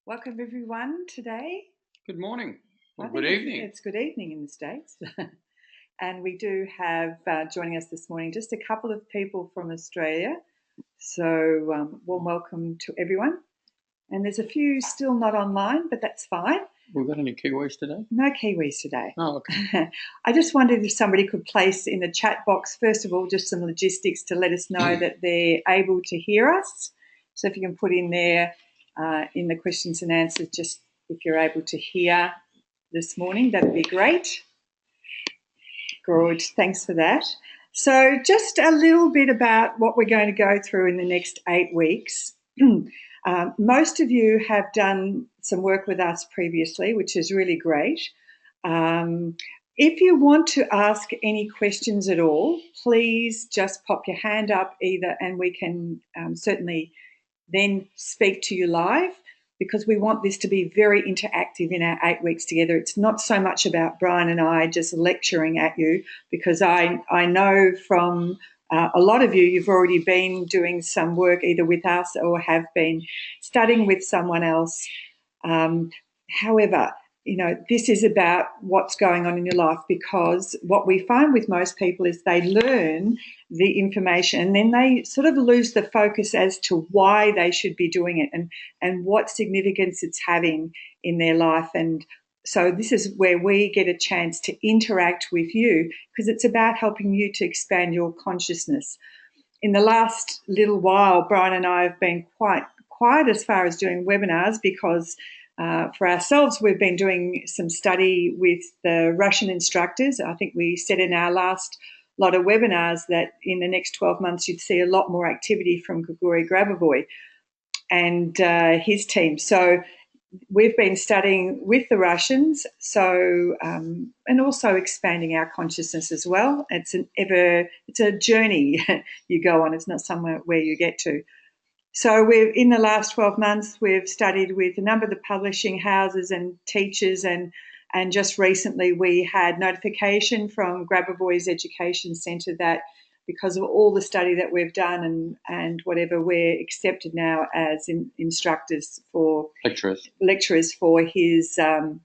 Welcome everyone today. Good morning or I good think evening. it's good evening in the States. And we do have joining us this morning just a couple of people from Australia. So warm welcome to everyone. And there's a few still not online, but that's fine. We've got any Kiwis today? No Kiwis today. Oh, okay. I just wondered if somebody could place in the chat box, first of all, just some logistics to let us know that they're able to hear us. So if you can put in there in the questions and answers, just if you're able to hear this morning, that'd be great. Good, thanks for that. So just a little bit about what we're going to go through in the next 8 weeks. Most of you have done some work with us previously, which is really great. If you want to ask any questions at all, please just pop your hand up either, and we can certainly then speak to you live, because we want this to be very interactive in our 8 weeks together. It's not so much about Brian and I just lecturing at you, because I know from a lot of you, you've already been doing some work either with us or have been studying with someone else. However, this is about what's going on in your life, because what we find with most people is they learn the information and then they sort of lose the focus as to why they should be doing it and what significance it's having in their life. And so this is where we get a chance to interact with you, because it's about helping you to expand your consciousness. In the last little while, Brian and I have been quite quiet as far as doing webinars, because for ourselves, we've been doing some study with the Russian instructors. I think we said in our last lot of webinars that in the next 12 months, you'd see a lot more activity from Grigory Grabovoi and his team. So we've been studying with the Russians, and also expanding our consciousness as well. It's a journey you go on. It's not somewhere where you get to. So in the last 12 months, we've studied with a number of the publishing houses and teachers, and just recently we had notification from Grabovoy's Education Centre that because of all the study that we've done and whatever, we're accepted now as instructors for lecturers for his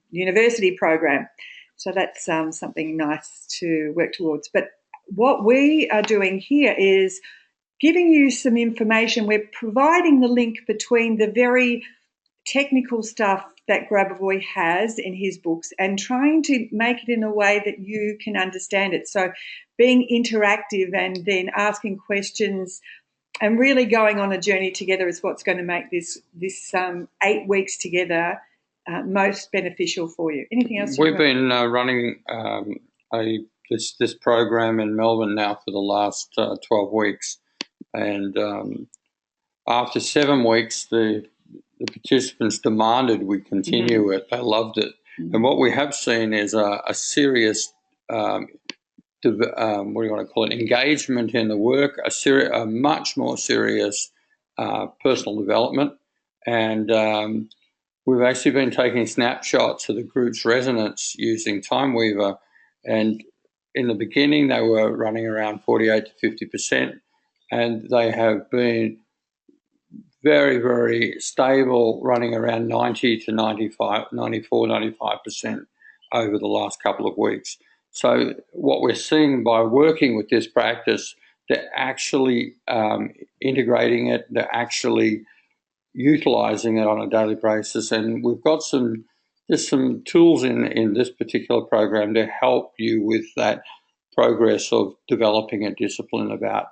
university program. So that's something nice to work towards. But what we are doing here is giving you some information. We're providing the link between the very technical stuff that Grabovoi has in his books and trying to make it in a way that you can understand it. So being interactive and then asking questions and really going on a journey together is what's going to make this 8 weeks together most beneficial for you. Anything else? We've been running this program in Melbourne now for the last 12 weeks. And after 7 weeks, the participants demanded we continue it. They loved it. Mm-hmm. And what we have seen is a serious, what do you want to call it, engagement in the work, a much more serious personal development. And we've actually been taking snapshots of the group's resonance using Time Weaver. And in the beginning, they were running around 48 to 50%. And they have been very, very stable, running around 90 to 94, 95% over the last couple of weeks. So what we're seeing by working with this practice, they're actually integrating it, they're actually utilising it on a daily basis. And we've got some tools in this particular program to help you with that progress of developing a discipline about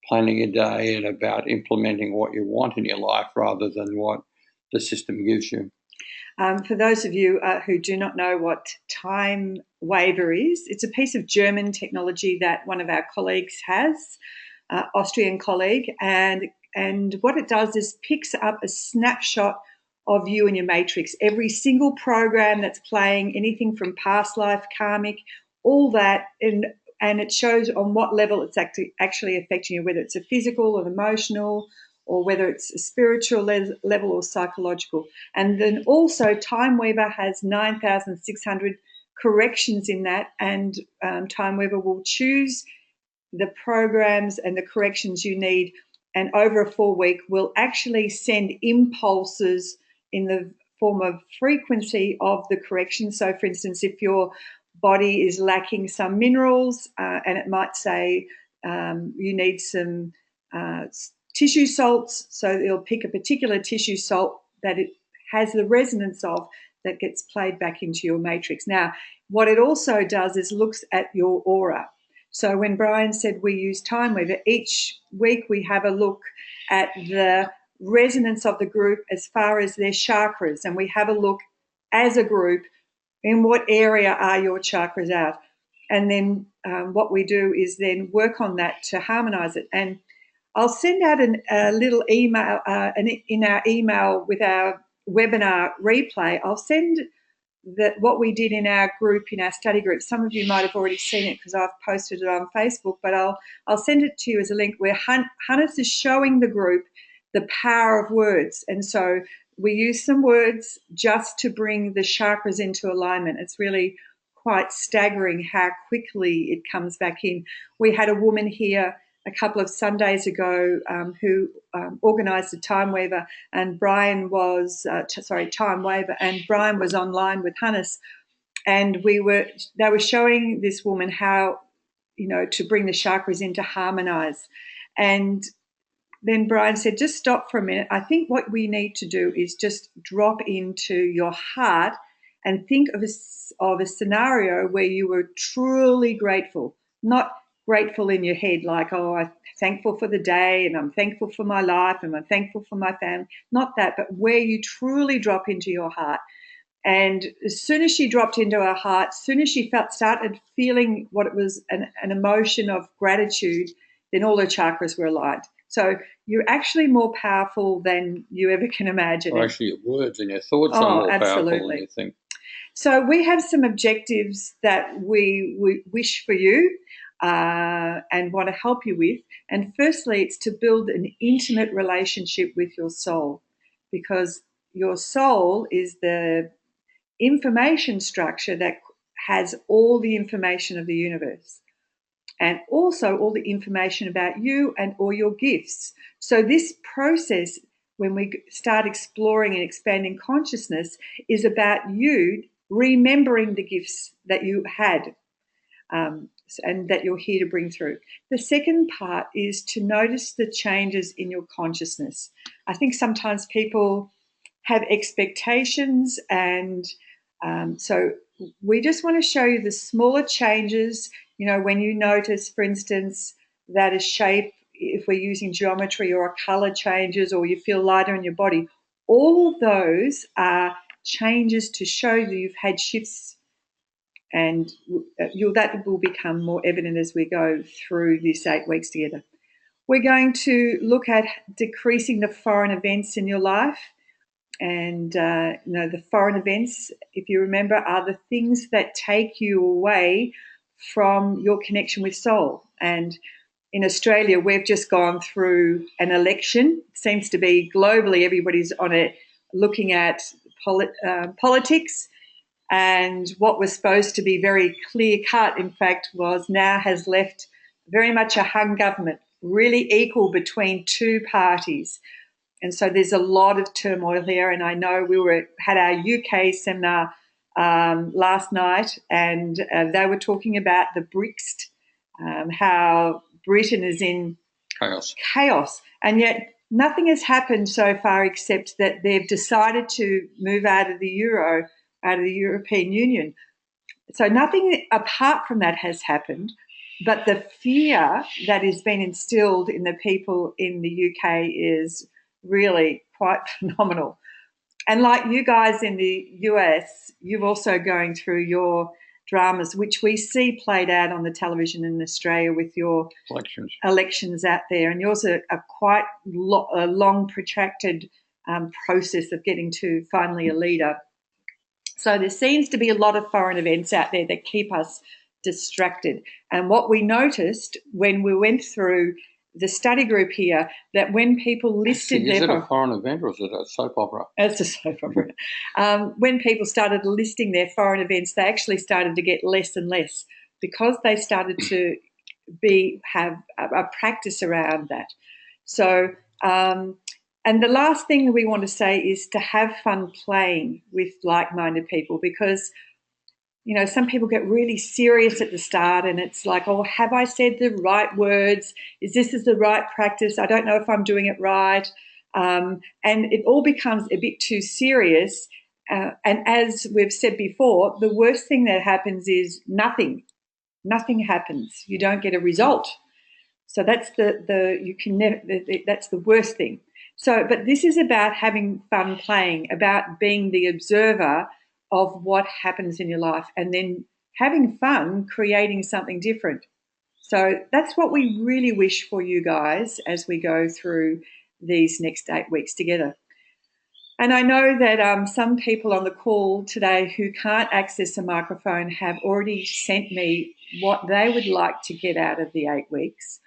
planning a day and about implementing what you want in your life rather than what the system gives you. For those of you who do not know what Time Weaver is, it's a piece of German technology that one of our colleagues has, Austrian colleague, and what it does is picks up a snapshot of you and your matrix. Every single program that's playing, anything from past life, karmic, all that, and it shows on what level it's actually affecting you, whether it's a physical or emotional, or whether it's a spiritual level or psychological. And then also Time Weaver has 9,600 corrections in that, and Time Weaver will choose the programs and the corrections you need, and over a 4 week will actually send impulses in the form of frequency of the correction. So, for instance, if your body is lacking some minerals, and it might say you need some tissue salts, so it'll pick a particular tissue salt that it has the resonance of that gets played back into your matrix. Now, what it also does is looks at your aura. So when Brian said we use Time Weaver, each week we have a look at the resonance of the group as far as their chakras, and we have a look as a group in what area are your chakras out. And then what we do is then work on that to harmonize it. And I'll send out a little email in our email with our webinar replay. I'll send what we did in our group, in our study group. Some of you might have already seen it because I've posted it on Facebook, but I'll send it to you as a link where Hannes is showing the group the power of words. And so we use some words just to bring the chakras into alignment. It's really quite staggering how quickly it comes back in. We had a woman here a couple of Sundays ago who organised a Time Weaver, and Brian was Time Weaver, and Brian was online with Hannes, and they were showing this woman how to bring the chakras in to harmonise. And then Brian said, just stop for a minute. I think what we need to do is just drop into your heart and think of a scenario where you were truly grateful, not grateful in your head like, oh, I'm thankful for the day and I'm thankful for my life and I'm thankful for my family. Not that, but where you truly drop into your heart. And as soon as she dropped into her heart, as soon as she started feeling what it was, an emotion of gratitude, then all her chakras were aligned. So you're actually more powerful than you ever can imagine. Or actually, your words and your thoughts are more powerful than you think. So we have some objectives that we wish for you and want to help you with. And firstly, it's to build an intimate relationship with your soul, because your soul is the information structure that has all the information of the universe, and also all the information about you and all your gifts. So this process, when we start exploring and expanding consciousness, is about you remembering the gifts that you had and that you're here to bring through. The second part is to notice the changes in your consciousness. I think sometimes people have expectations, and so we just want to show you the smaller changes. When you notice, for instance, that a shape, if we're using geometry, or a color changes, or you feel lighter in your body, all of those are changes to show that you've had shifts, and that will become more evident as we go through this 8 weeks together. We're going to look at decreasing the foreign events in your life. And, the foreign events, if you remember, are the things that take you away from your connection with soul. And in Australia, we've just gone through an election. It seems to be globally, everybody's on it, looking at politics. And what was supposed to be very clear cut, in fact, has left very much a hung government, really equal between two parties. And so there's a lot of turmoil here. And I know we had our UK seminar last night, and they were talking about the BRICS, how Britain is in chaos. And yet nothing has happened so far except that they've decided to move out of the euro, out of the European Union. So nothing apart from that has happened. But the fear that has been instilled in the people in the UK is really quite phenomenal. And like you guys in the US, you're also going through your dramas, which we see played out on the television in Australia with your elections out there. And yours are quite a long, protracted process of getting to finally a leader. So there seems to be a lot of foreign events out there that keep us distracted. And what we noticed when we went through the study group here, that when people listed Is it a foreign event or is it a soap opera? It's a soap opera. When people started listing their foreign events, they actually started to get less and less, because they started to have a practice around that. So, and And the last thing that we want to say is to have fun playing with like-minded people, because some people get really serious at the start and it's like, oh, have I said the right words? Is the right practice? I don't know if I'm doing it right. And it all becomes a bit too serious. And as we've said before, the worst thing that happens is nothing. Nothing happens. You don't get a result. So that's that's the worst thing. So, but this is about having fun playing, about being the observer of what happens in your life, and then having fun creating something different. So that's what we really wish for you guys as we go through these next 8 weeks together. And I know that some people on the call today who can't access a microphone have already sent me what they would like to get out of the 8 weeks.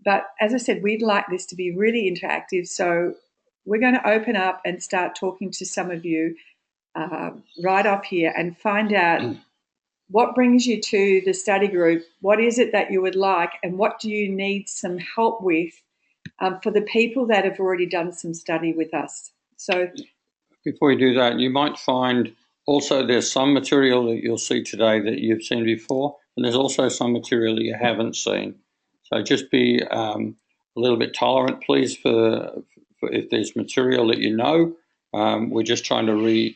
But as I said, we'd like this to be really interactive. So we're going to open up and start talking to some of you right off here and find out what brings you to the study group, what is it that you would like, and what do you need some help with for the people that have already done some study with us. So before you do that, you might find also there's some material that you'll see today that you've seen before, and there's also some material that you haven't seen. So just be a little bit tolerant, please, for if there's material that you know. We're just trying to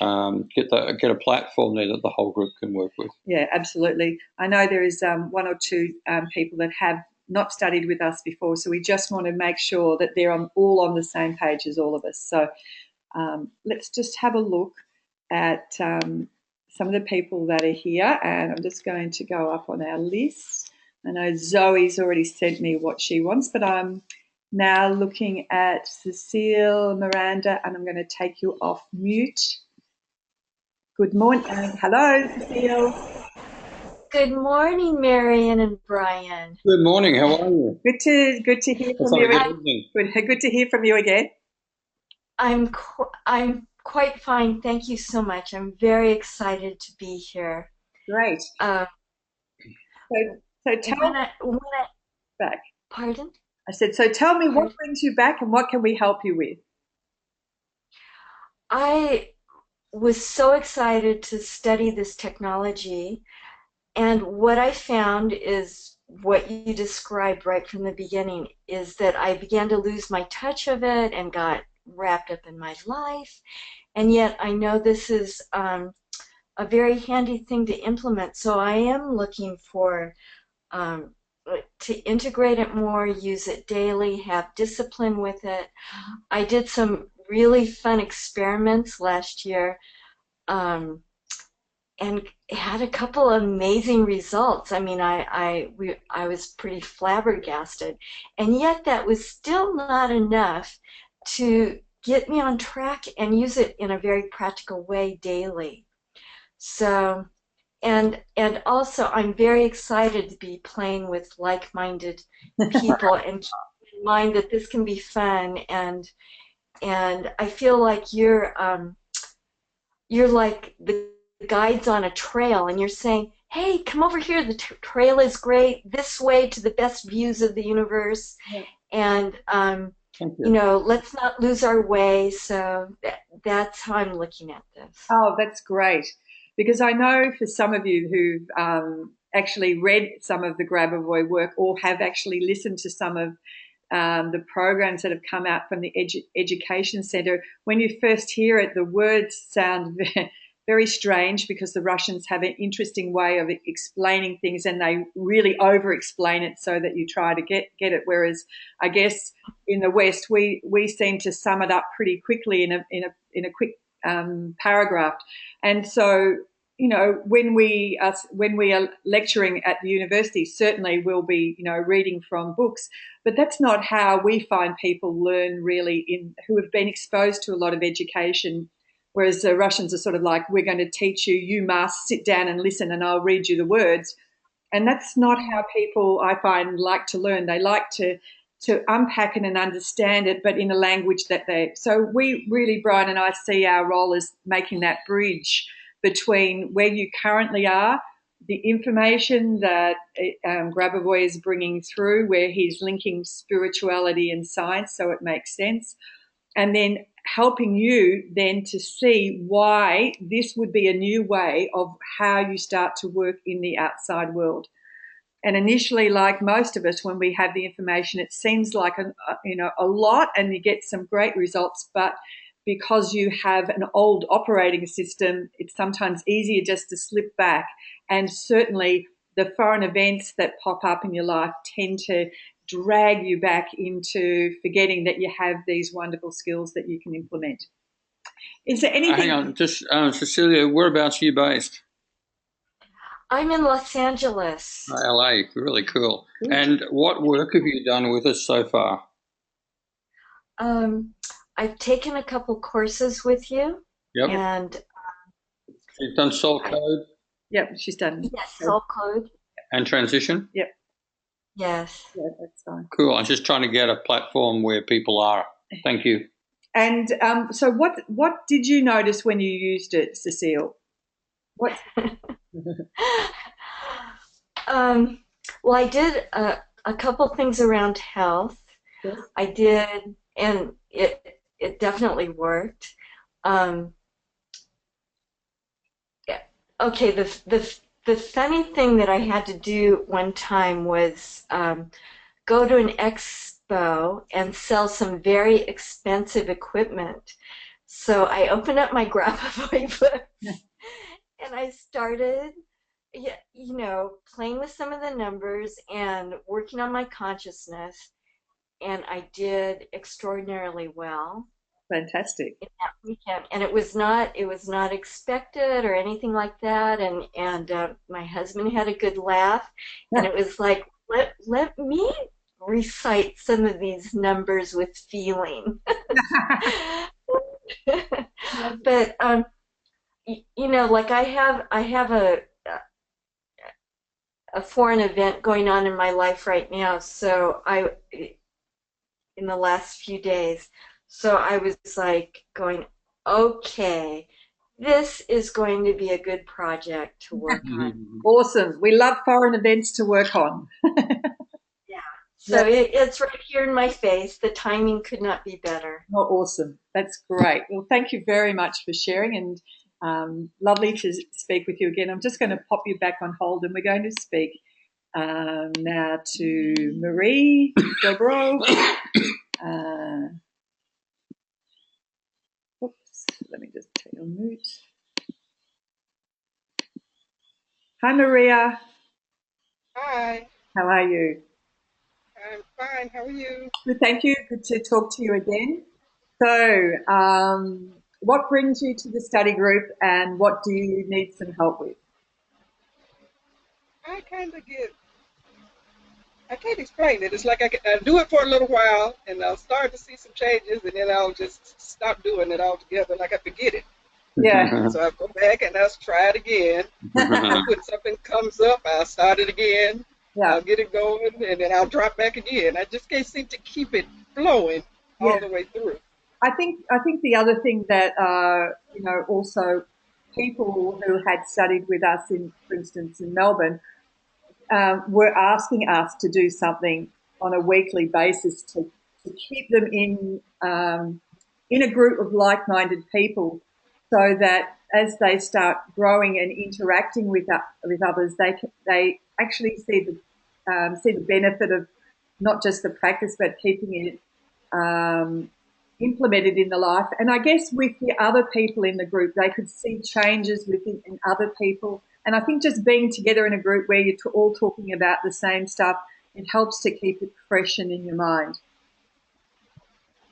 get a platform there that the whole group can work with. Yeah, absolutely. I know there is one or two people that have not studied with us before, so we just want to make sure that they're all on the same page as all of us. So let's just have a look at some of the people that are here, and I'm just going to go up on our list. I know Zoe's already sent me what she wants, but I'm now looking at Cecile, Miranda, and I'm going to take you off mute. Good morning. Hello, Cecile. Good morning, Marion and Brian. Good morning. How are you? Good to hear from you. Good to hear from you again. I'm quite fine. Thank you so much. I'm very excited to be here. Great. So tell me back. Pardon? I said, so tell me what brings you back and what can we help you with? I was so excited to study this technology, and what I found is what you described right from the beginning, is that I began to lose my touch of it and got wrapped up in my life. And yet I know this is a very handy thing to implement. So I am looking for to integrate it more, use it daily, have discipline with it. I did some really fun experiments last year and had a couple of amazing results. I mean, I was pretty flabbergasted, and yet that was still not enough to get me on track and use it in a very practical way daily. So, and also I'm very excited to be playing with like-minded people and keep in mind that this can be fun, and I feel like you're like the guides on a trail, and you're saying, hey, come over here, the trail is great, this way to the best views of the universe. Yeah. And let's not lose our way. So that's how I'm looking at this. Oh, that's great, because I know for some of you who've actually read some of the Grabavoy work or have actually listened to some of the programs that have come out from the Education Center, when you first hear it, the words sound very strange because the Russians have an interesting way of explaining things, and they really over-explain it so that you try to get it. Whereas I guess in the West, we seem to sum it up pretty quickly in a quick paragraph. And so, when we are lecturing at the university, certainly we'll be, reading from books, but that's not how we find people learn really who have been exposed to a lot of education. Whereas the Russians are sort of like, we're going to teach you, you must sit down and listen and I'll read you the words. And that's not how people, I find, like to learn. They like to unpack it and understand it, but in a language that so we really, Brian and I, see our role as making that bridge between where you currently are the information that Grabavoy is bringing through, where he's linking spirituality and science, so it makes sense, and then helping you then to see why this would be a new way of how you start to work in the outside world. And initially, like most of us, when we have the information, it seems like a lot, and you get some great results. But because you have an old operating system, it's sometimes easier just to slip back. And certainly, the foreign events that pop up in your life tend to drag you back into forgetting that you have these wonderful skills that you can implement. Is there anything? Hang on, just Cecilia, whereabouts are you based? I'm in Los Angeles. LA, really cool. Good. And what work have you done with us so far? I've taken a couple courses with you, Yep. and You've done Soul Code Yep, she's done. yes, Soul Code. and Transition? Yep. Yes. Yeah, that's fine. Cool. I'm just trying to get a platform where people are. Thank you. And so what did you notice when you used it, Cecile? What? Well, I did a couple things around health. Yes. I did, and it definitely worked. Yeah. Okay, the funny thing that I had to do one time was go to an expo and sell some very expensive equipment. So I opened up my Graphivoy book and I started, playing with some of the numbers and working on my consciousness. And I did extraordinarily well Fantastic. in that weekend. And it was not expected or anything like that. And my husband had a good laugh, and it was like, let me recite some of these numbers with feeling. But like I have a foreign event going on in my life right now. So in the last few days, so I was like going, okay, this is going to be a good project to work on. Awesome. We love foreign events to work on. Yeah. So it's right here in my face. The timing could not be better. Oh, awesome. That's great. Well, thank you very much for sharing, and lovely to speak with you again. I'm just going to pop you back on hold, and we're going to speak now to Marie Dobro. Oops, let me just take on mute. Hi, Maria. Hi, How are you? I'm fine. How are you? Good, thank you. Good to talk to you again. So, what brings you to the study group, and what do you need some help with? I kind of I can't explain it. It's like I do it for a little while and I'll start to see some changes and then I'll just stop doing it altogether, like I forget it. Yeah. So I'll go back and I'll try it again. When something comes up, I'll start it again. Yeah. I'll get it going and then I'll drop back again. I just can't seem to keep it flowing all the way through. I think the other thing that also people who had studied with us for instance, in Melbourne, were asking us to do something on a weekly basis to keep them in a group of like-minded people, so that as they start growing and interacting with others, they actually see the benefit of not just the practice but keeping it implemented in the life. And I guess with the other people in the group, they could see changes within in other people. And I think just being together in a group where you're all talking about the same stuff, it helps to keep it fresh and in your mind.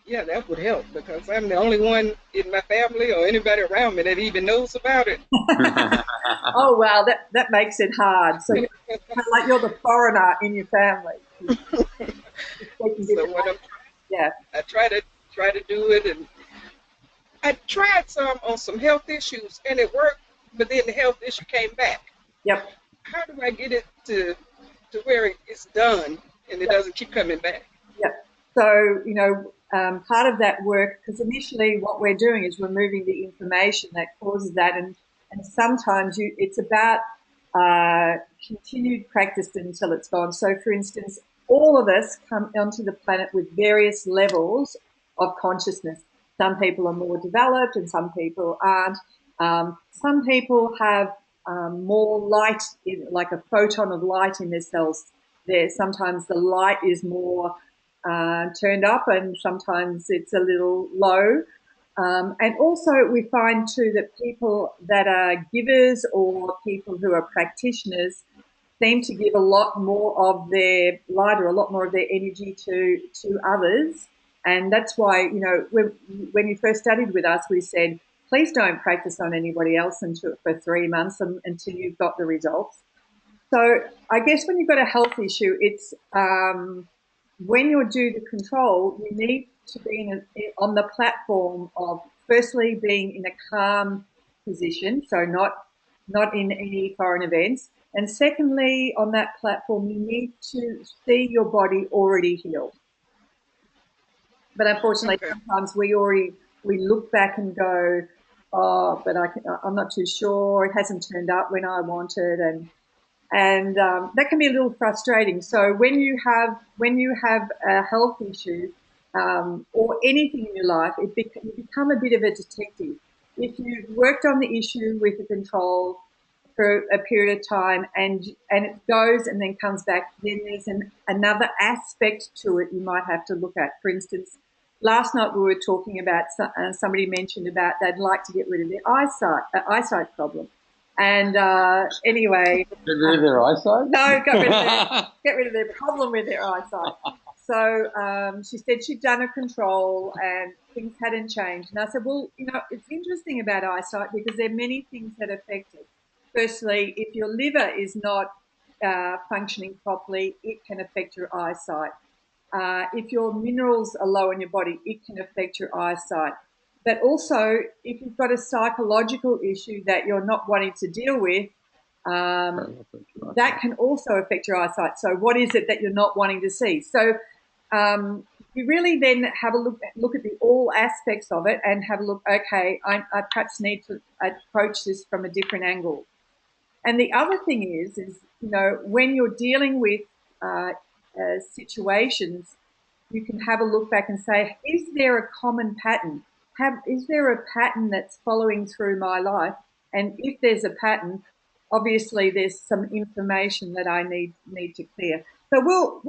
Yeah, that would help because I'm the only one in my family or anybody around me that even knows about it. Oh, wow, that makes it hard. So kind of like you're the foreigner in your family. So what I try to do it, and I tried some on some health issues and it worked, but then the health issue came back. Yep. How do I get it to where it's done and it doesn't keep coming back? Yep. So, part of that work, because initially what we're doing is removing the information that causes that, and sometimes it's about continued practice until it's gone. So, for instance, all of us come onto the planet with various levels of consciousness. Some people are more developed and some people aren't. Some people have more light, like a photon of light in their cells. Sometimes the light is more turned up and sometimes it's a little low. And also we find too that people that are givers or people who are practitioners seem to give a lot more of their light or a lot more of their energy to others. And that's why, you know, when you first studied with us, we said, please don't practice on anybody else for 3 months until you've got the results. So I guess when you've got a health issue, it's when you do the control, you need to be on the platform of firstly being in a calm position, so not in any foreign events, and secondly, on that platform, you need to see your body already healed. But unfortunately, sometimes we look back and go, oh, but I'm not too sure. It hasn't turned up when I wanted, and that can be a little frustrating. So when you have a health issue or anything in your life, you become a bit of a detective. If you've worked on the issue with the control for a period of time and it goes and then comes back, then there's another aspect to it you might have to look at. For instance, last night we were talking about somebody mentioned about they'd like to get rid of their eyesight problem. And anyway, get rid of their eyesight? No, get rid of their problem with their eyesight. So she said she'd done a control and things hadn't changed. And I said, well, you know, it's interesting about eyesight because there are many things that affect it. Firstly, if your liver is not functioning properly, it can affect your eyesight. If your minerals are low in your body, it can affect your eyesight. But also, if you've got a psychological issue that you're not wanting to deal with, that can also affect your eyesight. So what is it that you're not wanting to see? So you really then have a look at all aspects of it and have a look, okay, I perhaps need to approach this from a different angle. And the other thing is, you know, when you're dealing with situations, you can have a look back and say, is there a common pattern? Is there a pattern that's following through my life? And if there's a pattern, obviously there's some information that I need to clear. So we'll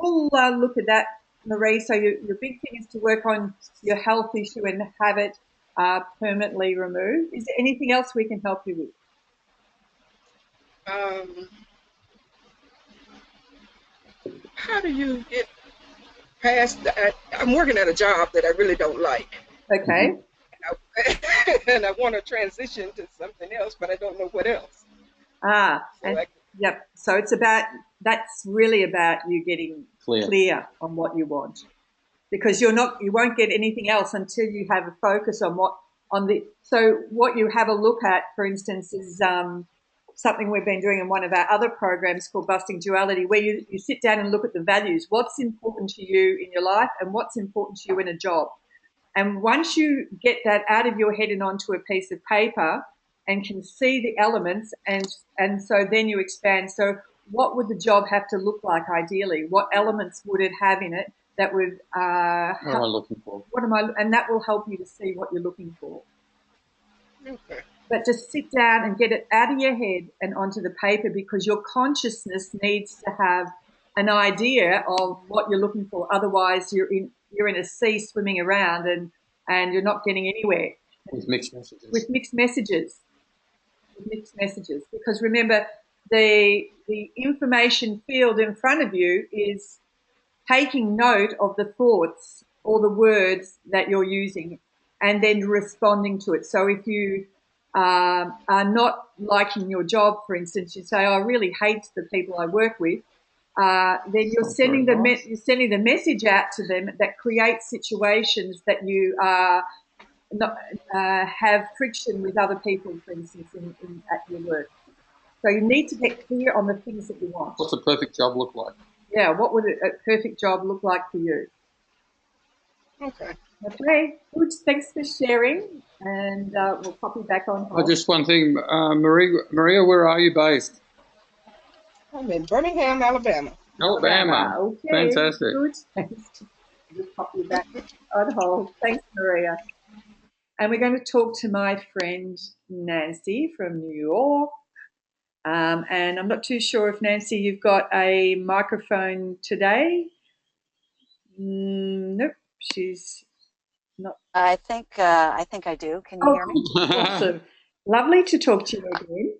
look at that, Marie. So your big thing is to work on your health issue and have it permanently removed. Is there anything else we can help you with? How do you get past that? I'm working at a job that I really don't like. Okay. And I want to transition to something else, but I don't know what else. Yep. So that's really about you getting clear on what you want, because you won't get anything else until you have a focus on what you have a look at, for instance, is something we've been doing in one of our other programs called Busting Duality, where you sit down and look at the values. What's important to you in your life and what's important to you in a job? And once you get that out of your head and onto a piece of paper and can see the elements, and so then you expand. So what would the job have to look like ideally? What elements would it have in it that would what am I looking for? And that will help you to see what you're looking for. Okay. But just sit down and get it out of your head and onto the paper, because your consciousness needs to have an idea of what you're looking for. Otherwise, you're in a sea swimming around and you're not getting anywhere. With mixed messages. With mixed messages. Because remember, the information field in front of you is taking note of the thoughts or the words that you're using and then responding to it. So if you are not liking your job, for instance, you say, I really hate the people I work with, then you're sending the message out to them that creates situations that you have friction with other people, for instance, at your work. So you need to get clear on the things that you want. What's a perfect job look like? Yeah, what would a perfect job look like for you? Okay. Okay, good. Thanks for sharing, and we'll pop you back on hold. Just one thing, Maria, where are you based? I'm in Birmingham, Alabama. Alabama. Okay, Fantastic. good. Just pop you back on hold. Thanks, Maria. And we're going to talk to my friend Nancy from New York. And I'm not too sure if Nancy, you've got a microphone today. Nope, she's not. I think I do. Can you hear me? Awesome. Lovely to talk to you again.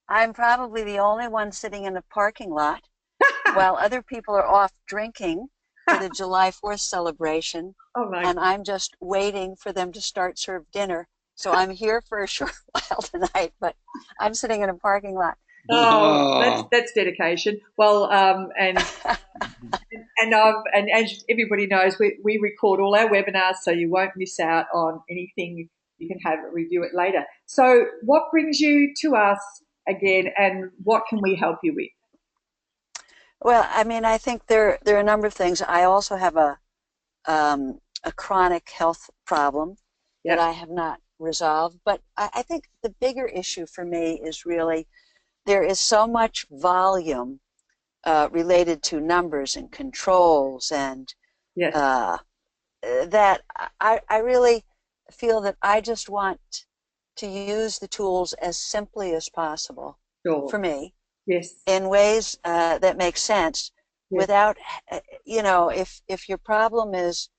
I'm probably the only one sitting in a parking lot while other people are off drinking for the July 4th celebration, Oh my. and I'm just waiting for them to start serve dinner. So I'm here for a short while tonight, but I'm sitting in a parking lot. Oh, that's dedication. Well, and as everybody knows, we record all our webinars, so you won't miss out on anything. You can have review it later. So, what brings you to us again, and what can we help you with? Well, I mean, I think there are a number of things. I also have a chronic health problem that I have not resolved, but I think the bigger issue for me is really there is so much volume related to numbers and controls and that I really feel that I just want to use the tools as simply as possible for me in ways that make sense without, you know, if your problem is,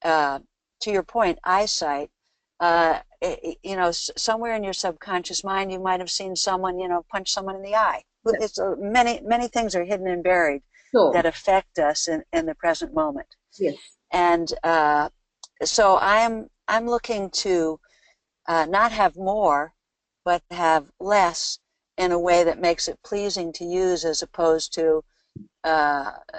to your point, eyesight, you know, somewhere in your subconscious mind, you might have seen someone, you know, punch someone in the eye. It's many things are hidden and buried that affect us in the present moment. Yes. And so I'm looking to not have more, but have less in a way that makes it pleasing to use as opposed to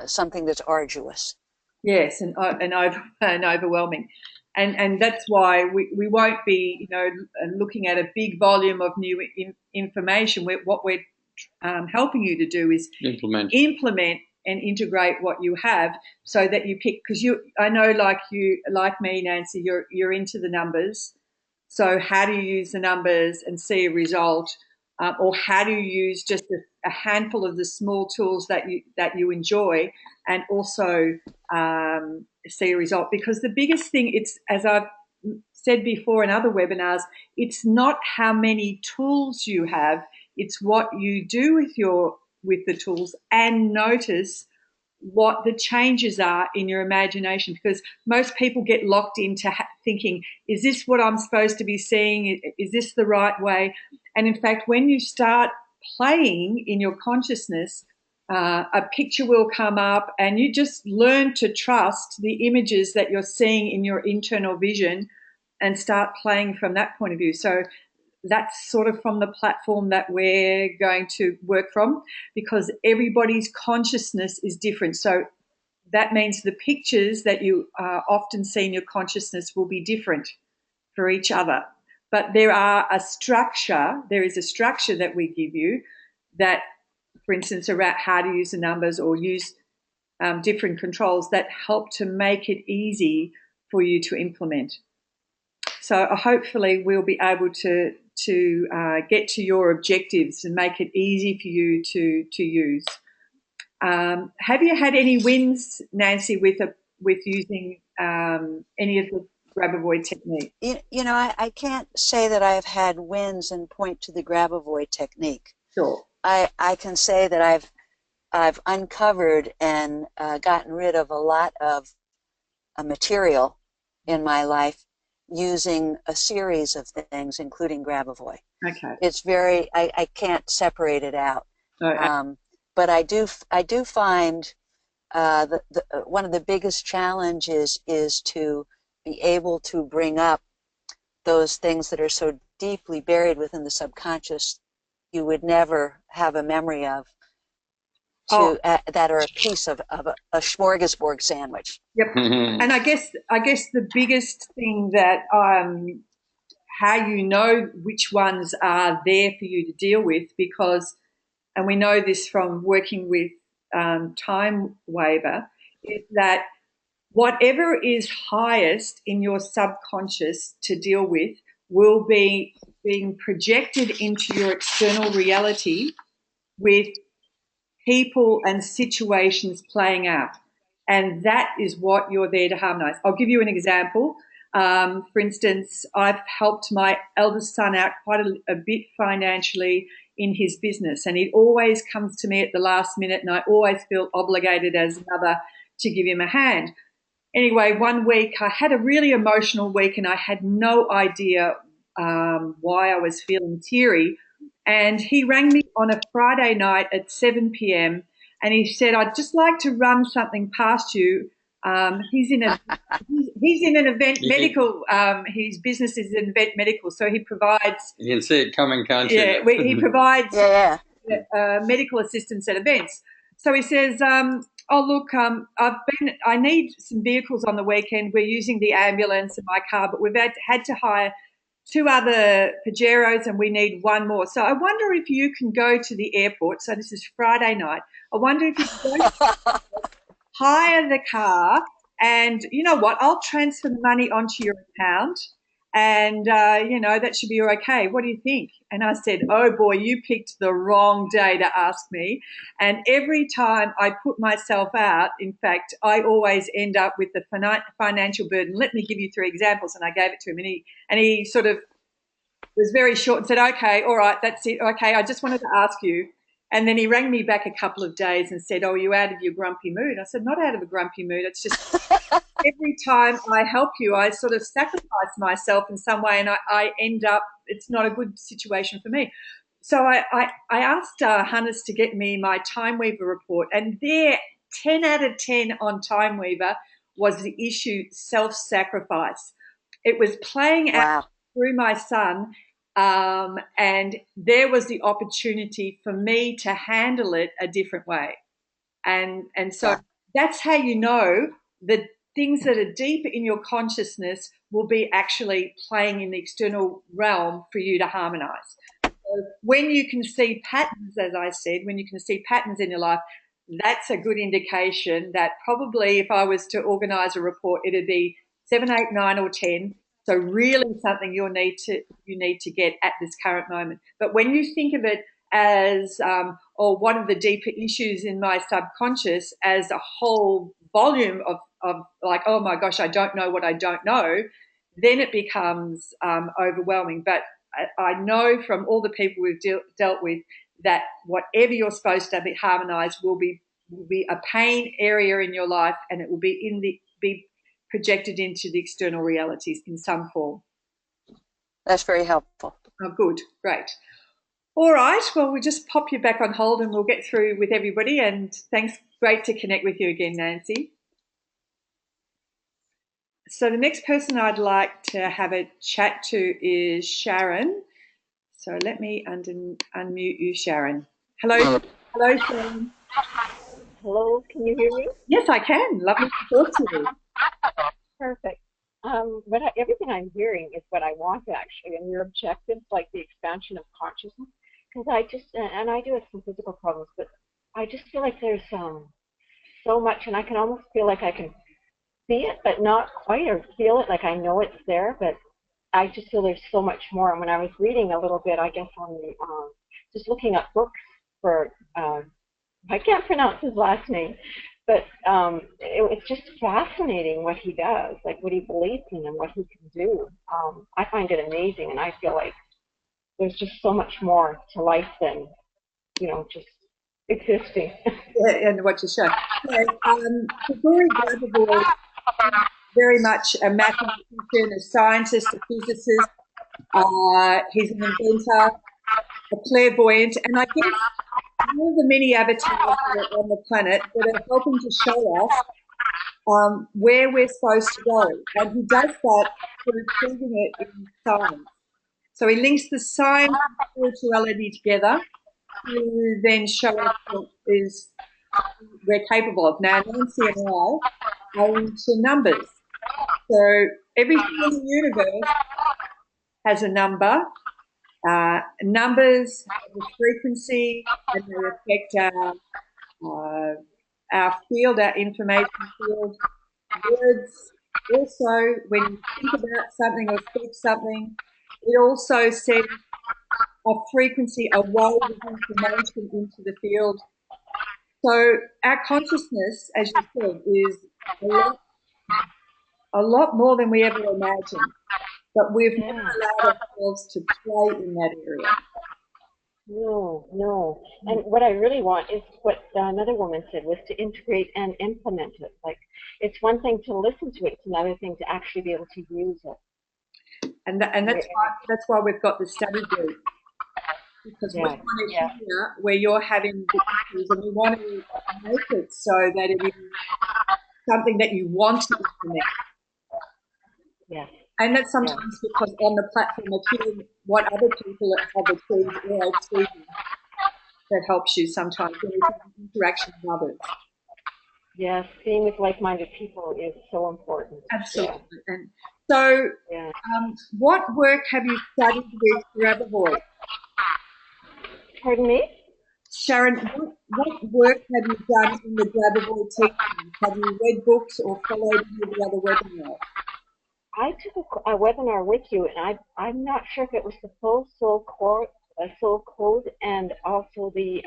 something that's arduous. Yes, and overwhelming. And that's why we won't be, you know, looking at a big volume of new information. What we're helping you to do is implement and integrate what you have, so that you pick. Because I know, like me, Nancy, you're into the numbers. So how do you use the numbers and see a result, or how do you use just a handful of the small tools that you enjoy, and also see a result? Because the biggest thing, it's, as I've said before in other webinars, it's not how many tools you have, it's what you do with the tools, and notice what the changes are in your imagination, because most people get locked into thinking, is this what I'm supposed to be seeing? Is this the right way? And in fact, when you start playing in your consciousness, a picture will come up, and you just learn to trust the images that you're seeing in your internal vision and start playing from that point of view. So that's sort of from the platform that we're going to work from, because everybody's consciousness is different. So that means the pictures that you often see in your consciousness will be different for each other. But there is a structure that we give you that, for instance, around how to use the numbers or use different controls that help to make it easy for you to implement. So hopefully we'll be able to get to your objectives and make it easy for you to use. Have you had any wins, Nancy, with using any of the grab-avoid technique? You know, I can't say that I've had wins and point to the grab-avoid technique. Sure. I can say that I've uncovered and gotten rid of a lot of material in my life using a series of things, including grab-avoid. Okay. It's very, I can't separate it out. But I do find one of the biggest challenges is to be able to bring up those things that are so deeply buried within the subconscious you would never have a memory of, that are a piece of a smorgasbord sandwich. Yep. And I guess the biggest thing that how you know which ones are there for you to deal with, because, and we know this from working with Time Waver, is that whatever is highest in your subconscious to deal with will be being projected into your external reality with people and situations playing out. And that is what you're there to harmonise. I'll give you an example. For instance, I've helped my eldest son out quite a bit financially in his business, and he always comes to me at the last minute, and I always feel obligated as a mother to give him a hand. Anyway, one week I had a really emotional week, and I had no idea why I was feeling teary. And he rang me on a Friday night at 7 p.m. and he said, "I'd just like to run something past you." He's in an event medical. His business is in event medical, so he provides. You can see it coming, can't you? Yeah, he provides medical assistance at events. So he says, "Oh look, I need some vehicles on the weekend. We're using the ambulance in my car, but we've had to hire 2 other Pajeros and we need 1 more. So I wonder if you can go to the airport." So this is Friday night. "I wonder if you can go hire the car, and you know what, I'll transfer the money onto your account, and that should be okay. What do you think?" And I said, "Oh boy, you picked the wrong day to ask me." And every time I put myself out, in fact, I always end up with the financial burden. Let me give you 3 examples. And I gave it to him, and he sort of was very short and said, "Okay, all right, that's it. Okay, I just wanted to ask you." And then he rang me back a couple of days and said, "Oh, you out of your grumpy mood?" I said, "Not out of a grumpy mood. It's just every time I help you, I sort of sacrifice myself in some way, and I end up, it's not a good situation for me." So I asked Hannes to get me my Timeweaver report, and there, 10 out of 10 on Timeweaver was the issue self-sacrifice. It was playing out through my son, and there was the opportunity for me to handle it a different way. And so that's how you know the things that are deep in your consciousness will be actually playing in the external realm for you to harmonize. So when you can see patterns, as I said, when you can see patterns in your life, that's a good indication that probably if I was to organize a report, it'd be 7, 8, 9, or 10. So really something you need to get at this current moment. But when you think of it as or one of the deeper issues in my subconscious as a whole volume of like, oh my gosh, I don't know what I don't know, then it becomes overwhelming. But I know from all the people we've dealt with that whatever you're supposed to be harmonized will be a pain area in your life, and it will be projected into the external realities in some form. That's very helpful. Oh, good, great. All right, well, we'll just pop you back on hold and we'll get through with everybody. And thanks, great to connect with you again, Nancy. So the next person I'd like to have a chat to is Sharon. So let me unmute you, Sharon. Hello, Sharon. Hello, can you hear me? Yes, I can. Lovely to talk to you. Perfect. But everything I'm hearing is what I want, actually, and your objectives, like the expansion of consciousness, because I do have some physical problems, but I just feel like there's so much, and I can almost feel like I can see it, but not quite, or feel it like I know it's there, but I just feel there's so much more. And when I was reading a little bit, I guess on the just looking up books for I can't pronounce his last name, but it's just fascinating what he does, like what he believes in and what he can do. I find it amazing, and I feel like there's just so much more to life than, just existing. Yeah, and what you show. Gregory Gabriel is very much a mathematician, a scientist, a physicist. He's an inventor, a clairvoyant, and I guess all the many avatars that are on the planet that are helping to show us where we're supposed to go. And he does that through proving it in science. So he links the science and spirituality together to then show us what we're capable of. Now, Nancy and I are into numbers. So everything in the universe has a number. Numbers have a frequency, and they affect our field, our information field. Words also, when you think about something or speak something, it also sends a frequency, a wave of information into the field. So our consciousness, as you said, is a lot more than we ever imagined, but we've never allowed ourselves to play in that area. No, no. And what I really want is what another woman said, was to integrate and implement it. Like, it's one thing to listen to it, it's another thing to actually be able to use it. And that's why we've got the study group, because we want to hear where you're having the issues, and we want to make it so that it is something that you want to implement. Yeah. And that's sometimes because on the platform of hearing what other people have achieved or achieving, that helps you sometimes when you're having interaction with others. Yes, being with like-minded people is so important. Absolutely. Yeah. And so, what work have you studied with Grab Voice? Pardon me? Sharon, what work have you done in the Grab Voice teaching? Have you read books or followed any of the other webinars? I took a webinar with you, and I'm not sure if it was the full soul code and also the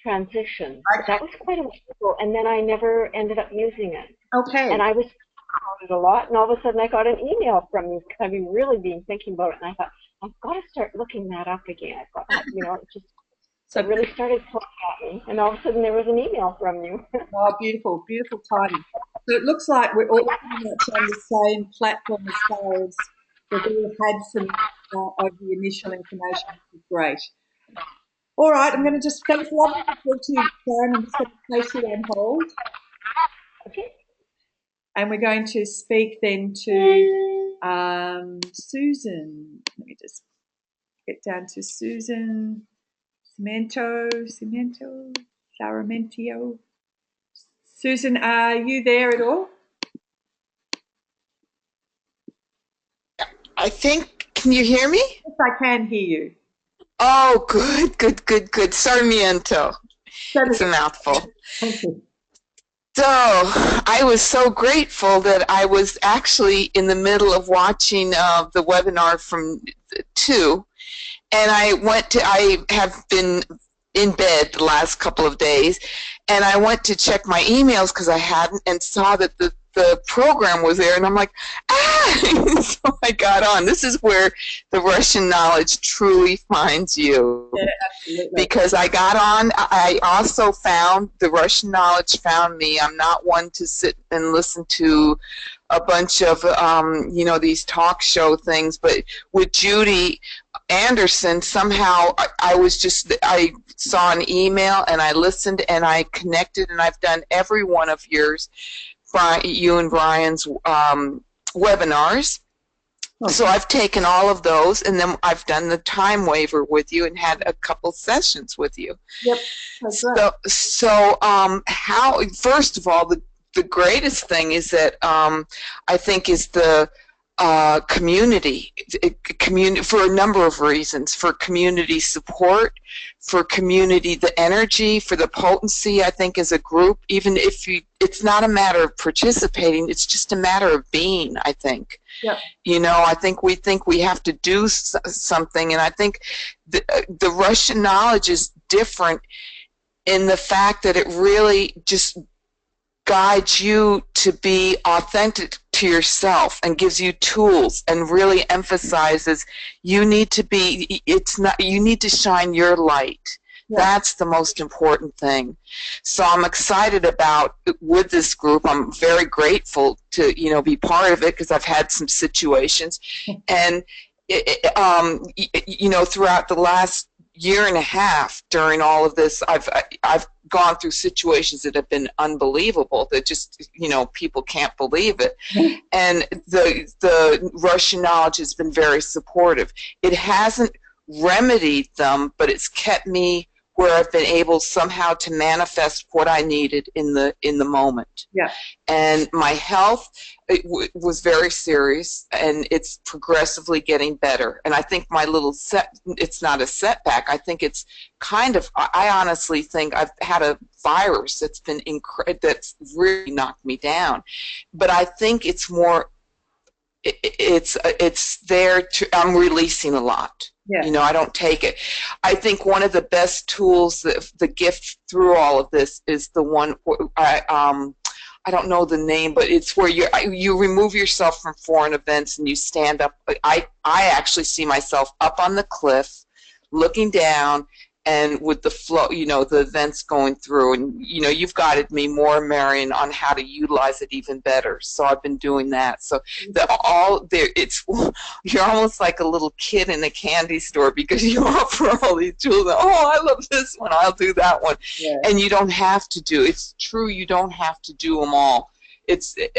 transition. Okay. That was quite a while ago, and then I never ended up using it. Okay. And I was about it a lot, and all of a sudden I got an email from you. I've really been thinking about it, and I thought, I've got to start looking that up again. I've got, it just it really started pulling at me, and all of a sudden there was an email from you. Oh, beautiful, beautiful timing. So it looks like we're all pretty much on the same platform as far as we've all had some of the initial information, which is great. All right, I'm going to just, thanks a lot for talking to you, Sharon. I'm just going to place you on hold. Okay. And we're going to speak then to Susan. Let me just get down to Susan Saramentio. Susan, are you there at all? I think, can you hear me? Yes, I can hear you. Oh, good. Sarmiento. It's a mouthful. Thank you. So I was so grateful that I was actually in the middle of watching the webinar from 2, and I have been in bed the last couple of days, and I went to check my emails because I hadn't, and saw that the program was there, and I'm like, so I got on. This is where the Russian knowledge truly finds you. Yeah, absolutely. Because I got on, I also found, the Russian knowledge found me. I'm not one to sit and listen to a bunch of, these talk show things, but with Judy Anderson, somehow I saw an email and I listened and I connected, and I've done every one of yours, you and Brian's webinars. Okay. So I've taken all of those, and then I've done the time waiver with you and had a couple sessions with you. Yep. That's right. So how, first of all, the greatest thing is that I think is the community for a number of reasons, for community support, for community, the energy, for the potency. I think as a group, even if it's not a matter of participating, it's just a matter of being, I think. Yep. I think we have to do something, and I think the Russian knowledge is different in the fact that it really just guides you to be authentic to yourself and gives you tools and really emphasizes you need to shine your light. Yeah. That's the most important thing. So I'm excited about with this group. I'm very grateful to be part of it, because I've had some situations, and throughout the last year and a half during all of this, I've gone through situations that have been unbelievable, that just people can't believe it. And the Russian knowledge has been very supportive. It hasn't remedied them, but it's kept me where I've been able somehow to manifest what I needed in the moment. Yeah. And my health was very serious, and it's progressively getting better. And I think my little it's not a setback. I think it's I honestly think I've had a virus that's that's really knocked me down. But I think it's more it's there to, I'm releasing a lot. Yeah. You know, I don't take it. I think one of the best tools, the gift through all of this is the one, I don't know the name, but it's where you remove yourself from foreign events and you stand up. I actually see myself up on the cliff looking down, and with the flow, you know, the events going through, and you know, you've guided me more, Marion, on how to utilize it even better. So I've been doing that. So it's you're almost like a little kid in a candy store because you offer all these tools. Oh, I love this one. I'll do that one. Yeah. And you don't have to do. It's true. You don't have to do them all.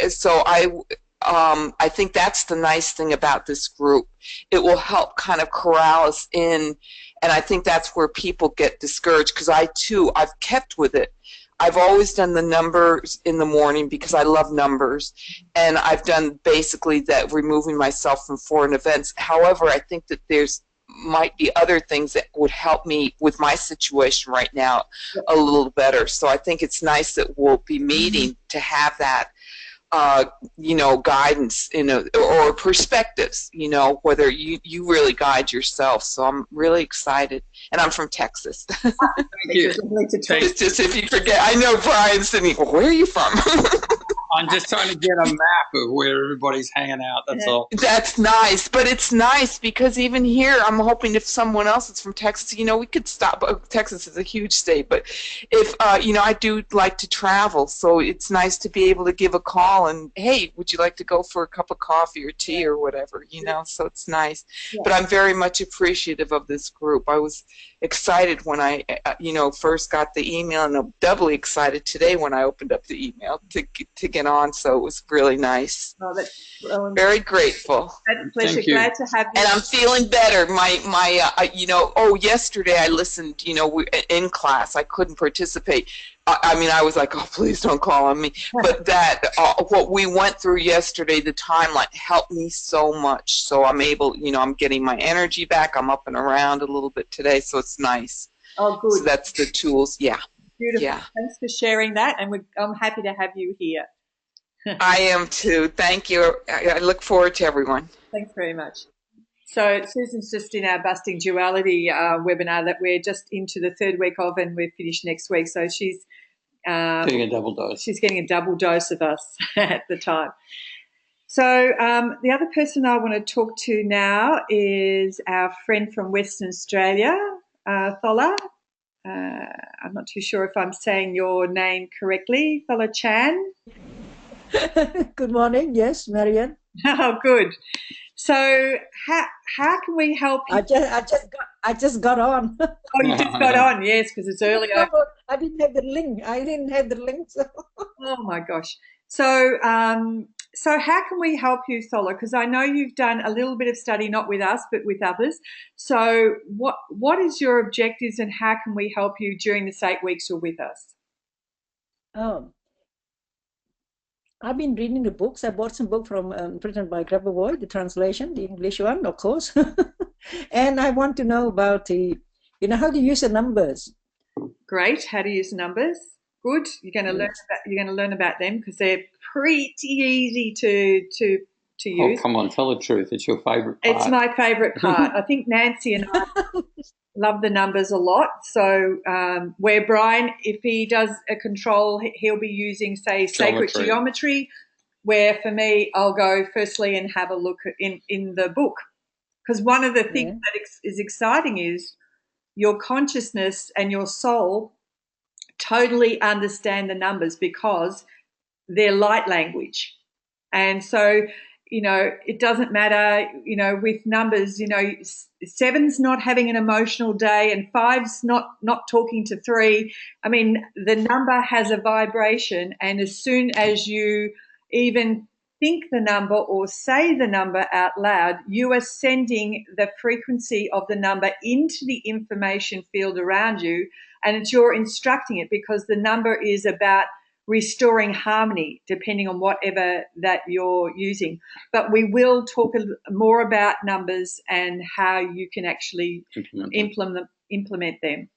So I think that's the nice thing about this group. It will help kind of corral us in. And I think that's where people get discouraged, because I've kept with it. I've always done the numbers in the morning because I love numbers. And I've done basically that, removing myself from foreign events. However, I think that might be other things that would help me with my situation right now a little better. So I think it's nice that we'll be meeting to have that. You know, guidance or perspectives, you know, whether you really guide yourself. So I'm really excited, and I'm from Texas. Thank you. It's just, if you forget, I know Brian's sitting, well, where are you from? I'm just trying to get a map of where everybody's hanging out. That's all. That's nice, but it's nice because even here, I'm hoping if someone else is from Texas, you know, we could stop. Texas is a huge state, but if you know, I do like to travel, so it's nice to be able to give a call and, hey, would you like to go for a cup of coffee or tea or whatever, you know? So it's nice. Yeah. But I'm very much appreciative of this group. I was excited when I, you know, first got the email, and I'm doubly excited today when I opened up the email to get on. So it was really nice. Oh, very grateful. That's a pleasure. Glad to have you. And I'm feeling better. You know, yesterday I listened, you know, in class. I couldn't participate. I mean, I was like, oh, please don't call on me. But that, what we went through yesterday, the timeline, helped me so much. So I'm able, you know, I'm getting my energy back. I'm up and around a little bit today, so it's nice. Oh, good. So that's the tools. Yeah. Beautiful. Yeah. Thanks for sharing that, and I'm happy to have you here. I am too. Thank you. I look forward to everyone. Thanks very much. So Susan's just in our Busting Duality webinar that we're just into the third week of, and we're finished next week. So she's getting a double dose. She's getting a double dose of us at the time. So the other person I want to talk to now is our friend from Western Australia, Thola. I'm not too sure if I'm saying your name correctly, Thola Chan. Good morning. Yes, Marianne. Oh, good. So how can we help you? I just got on. Oh, you just got on, yes, because it's earlier. I didn't have the link. So. Oh my gosh. So so how can we help you, Thola? Because I know you've done a little bit of study, not with us, but with others. So what is your objectives, and how can we help you during this 8 weeks you're with us? I've been reading the books. I bought some book from written by Grabavoy, the translation, the English one, of course. And I want to know about how to use the numbers. Great. How to use the numbers? Good. You're going to learn about them because they're pretty easy to use. Oh, come on, tell the truth. It's your favourite part. It's my favourite part. I think Nancy and I love the numbers a lot. So where Brian, if he does a control, he'll be using, say, sacred geometry, where for me, I'll go firstly and have a look in the book. Because one of the things that is exciting is your consciousness and your soul totally understand the numbers because they're light language. And so, you know, it doesn't matter, you know, with numbers, you know, 7's not having an emotional day and 5's not talking to 3. I mean, the number has a vibration, and as soon as you even think the number or say the number out loud, you are sending the frequency of the number into the information field around you, and it's you're instructing it, because the number is about restoring harmony depending on whatever that you're using. But we will talk more about numbers and how you can actually implement them.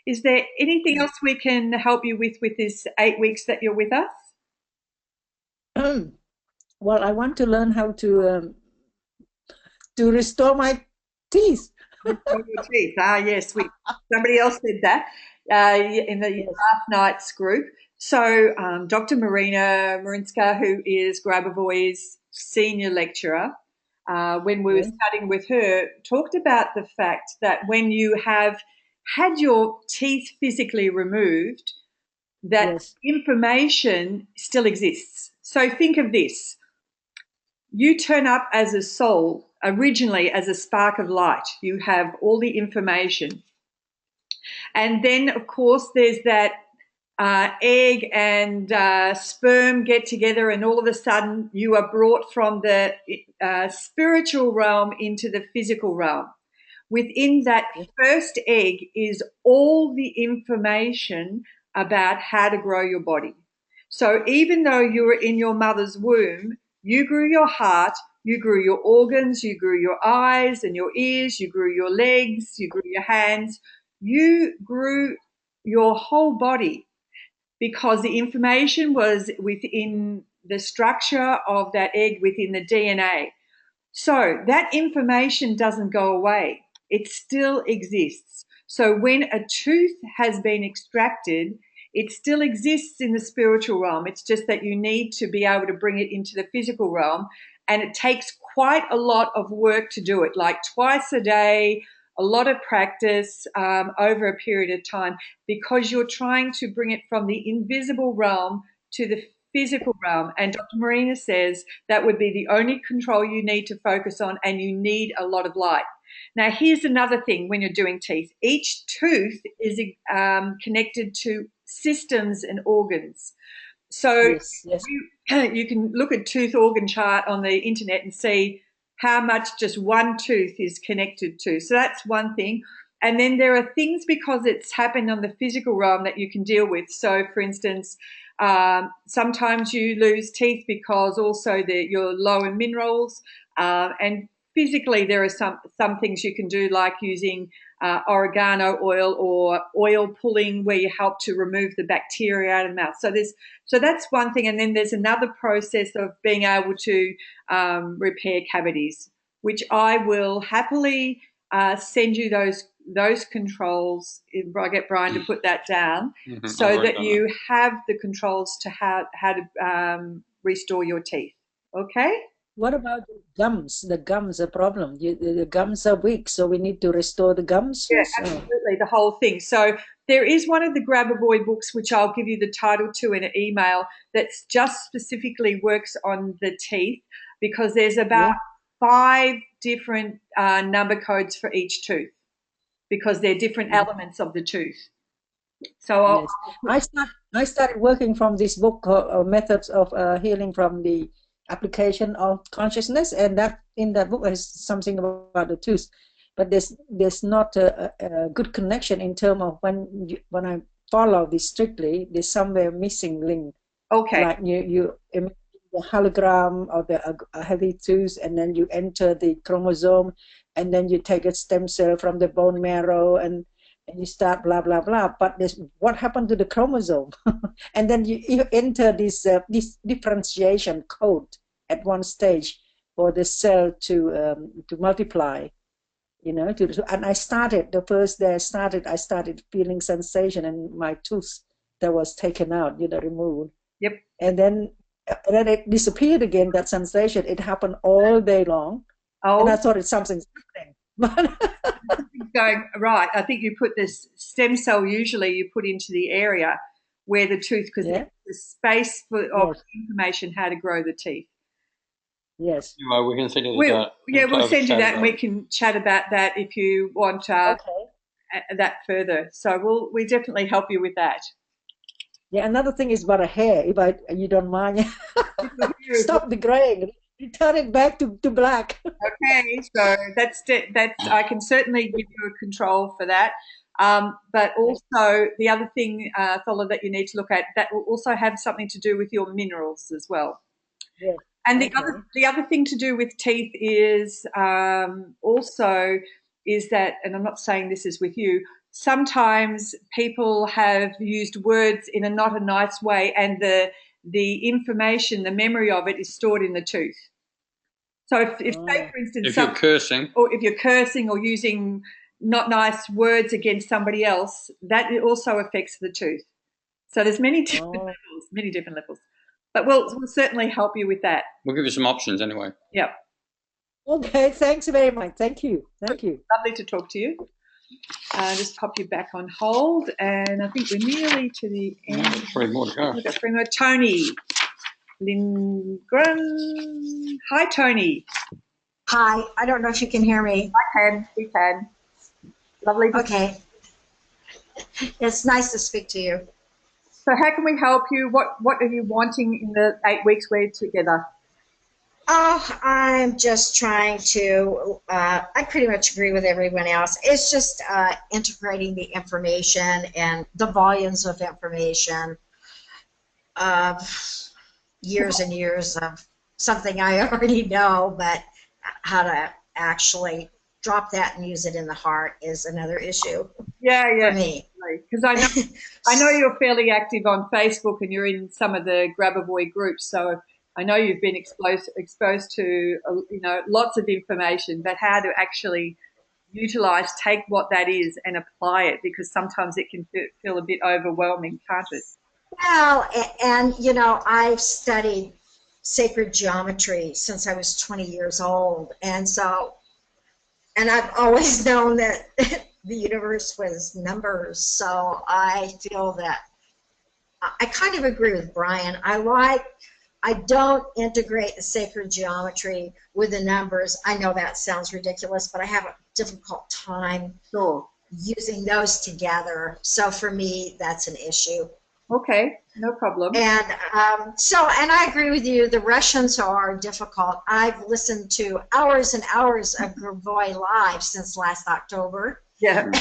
Is there anything else we can help you with this 8 weeks that you're with us? Well, I want to learn how to restore my teeth. Restore your teeth. Ah, yes. Somebody else said that in the last night's group. So Dr. Marina Marinska, who is Grabavoy's senior lecturer, when we were studying with her, talked about the fact that when you have had your teeth physically removed, that information still exists. So think of this. You turn up as a soul, originally as a spark of light. You have all the information. And then, of course, there's that egg and sperm get together, and all of a sudden you are brought from the spiritual realm into the physical realm. Within that first egg is all the information about how to grow your body. So even though you were in your mother's womb, you grew your heart, you grew your organs, you grew your eyes and your ears, you grew your legs, you grew your hands, you grew your whole body because the information was within the structure of that egg, within the DNA. So that information doesn't go away. It still exists. So when a tooth has been extracted, it still exists in the spiritual realm. It's just that you need to be able to bring it into the physical realm. And it takes quite a lot of work to do it, like twice a day, a lot of practice over a period of time, because you're trying to bring it from the invisible realm to the physical realm. And Dr. Marina says that would be the only control you need to focus on, and you need a lot of light. Now, here's another thing when you're doing teeth. Each tooth is connected to systems and organs. So you can look at tooth organ chart on the internet and see how much just one tooth is connected to. So that's one thing. And then there are things, because it's happened on the physical realm, that you can deal with. So, for instance, sometimes you lose teeth because also you're low in minerals, and physically there are some things you can do, like using oregano oil or oil pulling, where you help to remove the bacteria out of the mouth. So that's one thing. And then there's another process of being able to repair cavities, which I will happily send you those controls. I get Brian to put that down, so that you have the controls to how to restore your teeth. Okay? What about the gums? The gums are a problem. The gums are weak, so we need to restore the gums. Yeah, absolutely, the whole thing. So there is one of the Grabavoy books, which I'll give you the title to in an email, that's just specifically works on the teeth, because there's about 5 different number codes for each tooth, because they're different elements of the tooth. So I started working from this book, Methods of Healing from the Application of Consciousness, and that in that book is something about the tooth, but there's not a good connection in terms of when I follow this strictly, there's somewhere missing link. Okay. Like you the hologram of a heavy tooth, and then you enter the chromosome, and then you take a stem cell from the bone marrow, and you start blah blah blah. But what happened to the chromosome? And then you enter this differentiation code at one stage for the cell to multiply. And I started the first day I started feeling sensation in my tooth that was taken out, removed. Yep. And then it disappeared again. That sensation, it happened all day long. Oh. And I thought it's something happening. Going right. I think you put this stem cell, usually you put into the area where the tooth, because there's the space of information how to grow the teeth. Yes. Well, we can send you that. We'll send you that, and we can chat about that if you want that further. So we definitely help you with that. Yeah, another thing is about a hair, you don't mind. Stop the graying. Turn it back to black. Okay, so that's I can certainly give you a control for that. But also the other thing, Thola, that you need to look at, that will also have something to do with your minerals as well. Yeah. And the other thing to do with teeth is also is that, and I'm not saying this is with you, sometimes people have used words in not a nice way, and the information, the memory of it is stored in the tooth. So if say, for instance, if you're cursing, or if you're cursing or using not nice words against somebody else, that also affects the tooth. So there's many different levels. But we'll certainly help you with that. We'll give you some options anyway. Yep. Okay, thanks very much. Thank you. Lovely to talk to you. Just pop you back on hold, and I think we're nearly to the end. 3 more to go. We've got 3 more. Tony Lindgren. Hi, Tony. Hi. I don't know if you can hear me. We can. Lovely. Okay. It's nice to speak to you. So how can we help you? What are you wanting in the 8 weeks we're together? Oh, I'm just trying to, I pretty much agree with everyone else. It's just integrating the information and the volumes of information of years and years of something I already know, but how to actually drop that and use it in the heart is another issue. For me. Because I know you're fairly active on Facebook and you're in some of the Grabavoy groups, so I know you've been exposed to lots of information, but how to actually utilize, take what that is and apply it, because sometimes it can feel a bit overwhelming, can't it? Well, and I've studied sacred geometry since I was 20 years old, and I've always known that the universe was numbers, so I feel that I kind of agree with Brian. I don't integrate the sacred geometry with the numbers. I know that sounds ridiculous, but I have a difficult time using those together. So for me, that's an issue. Okay, no problem. And and I agree with you. The Russians are difficult. I've listened to hours and hours of Gravoy Live since last October. Yeah.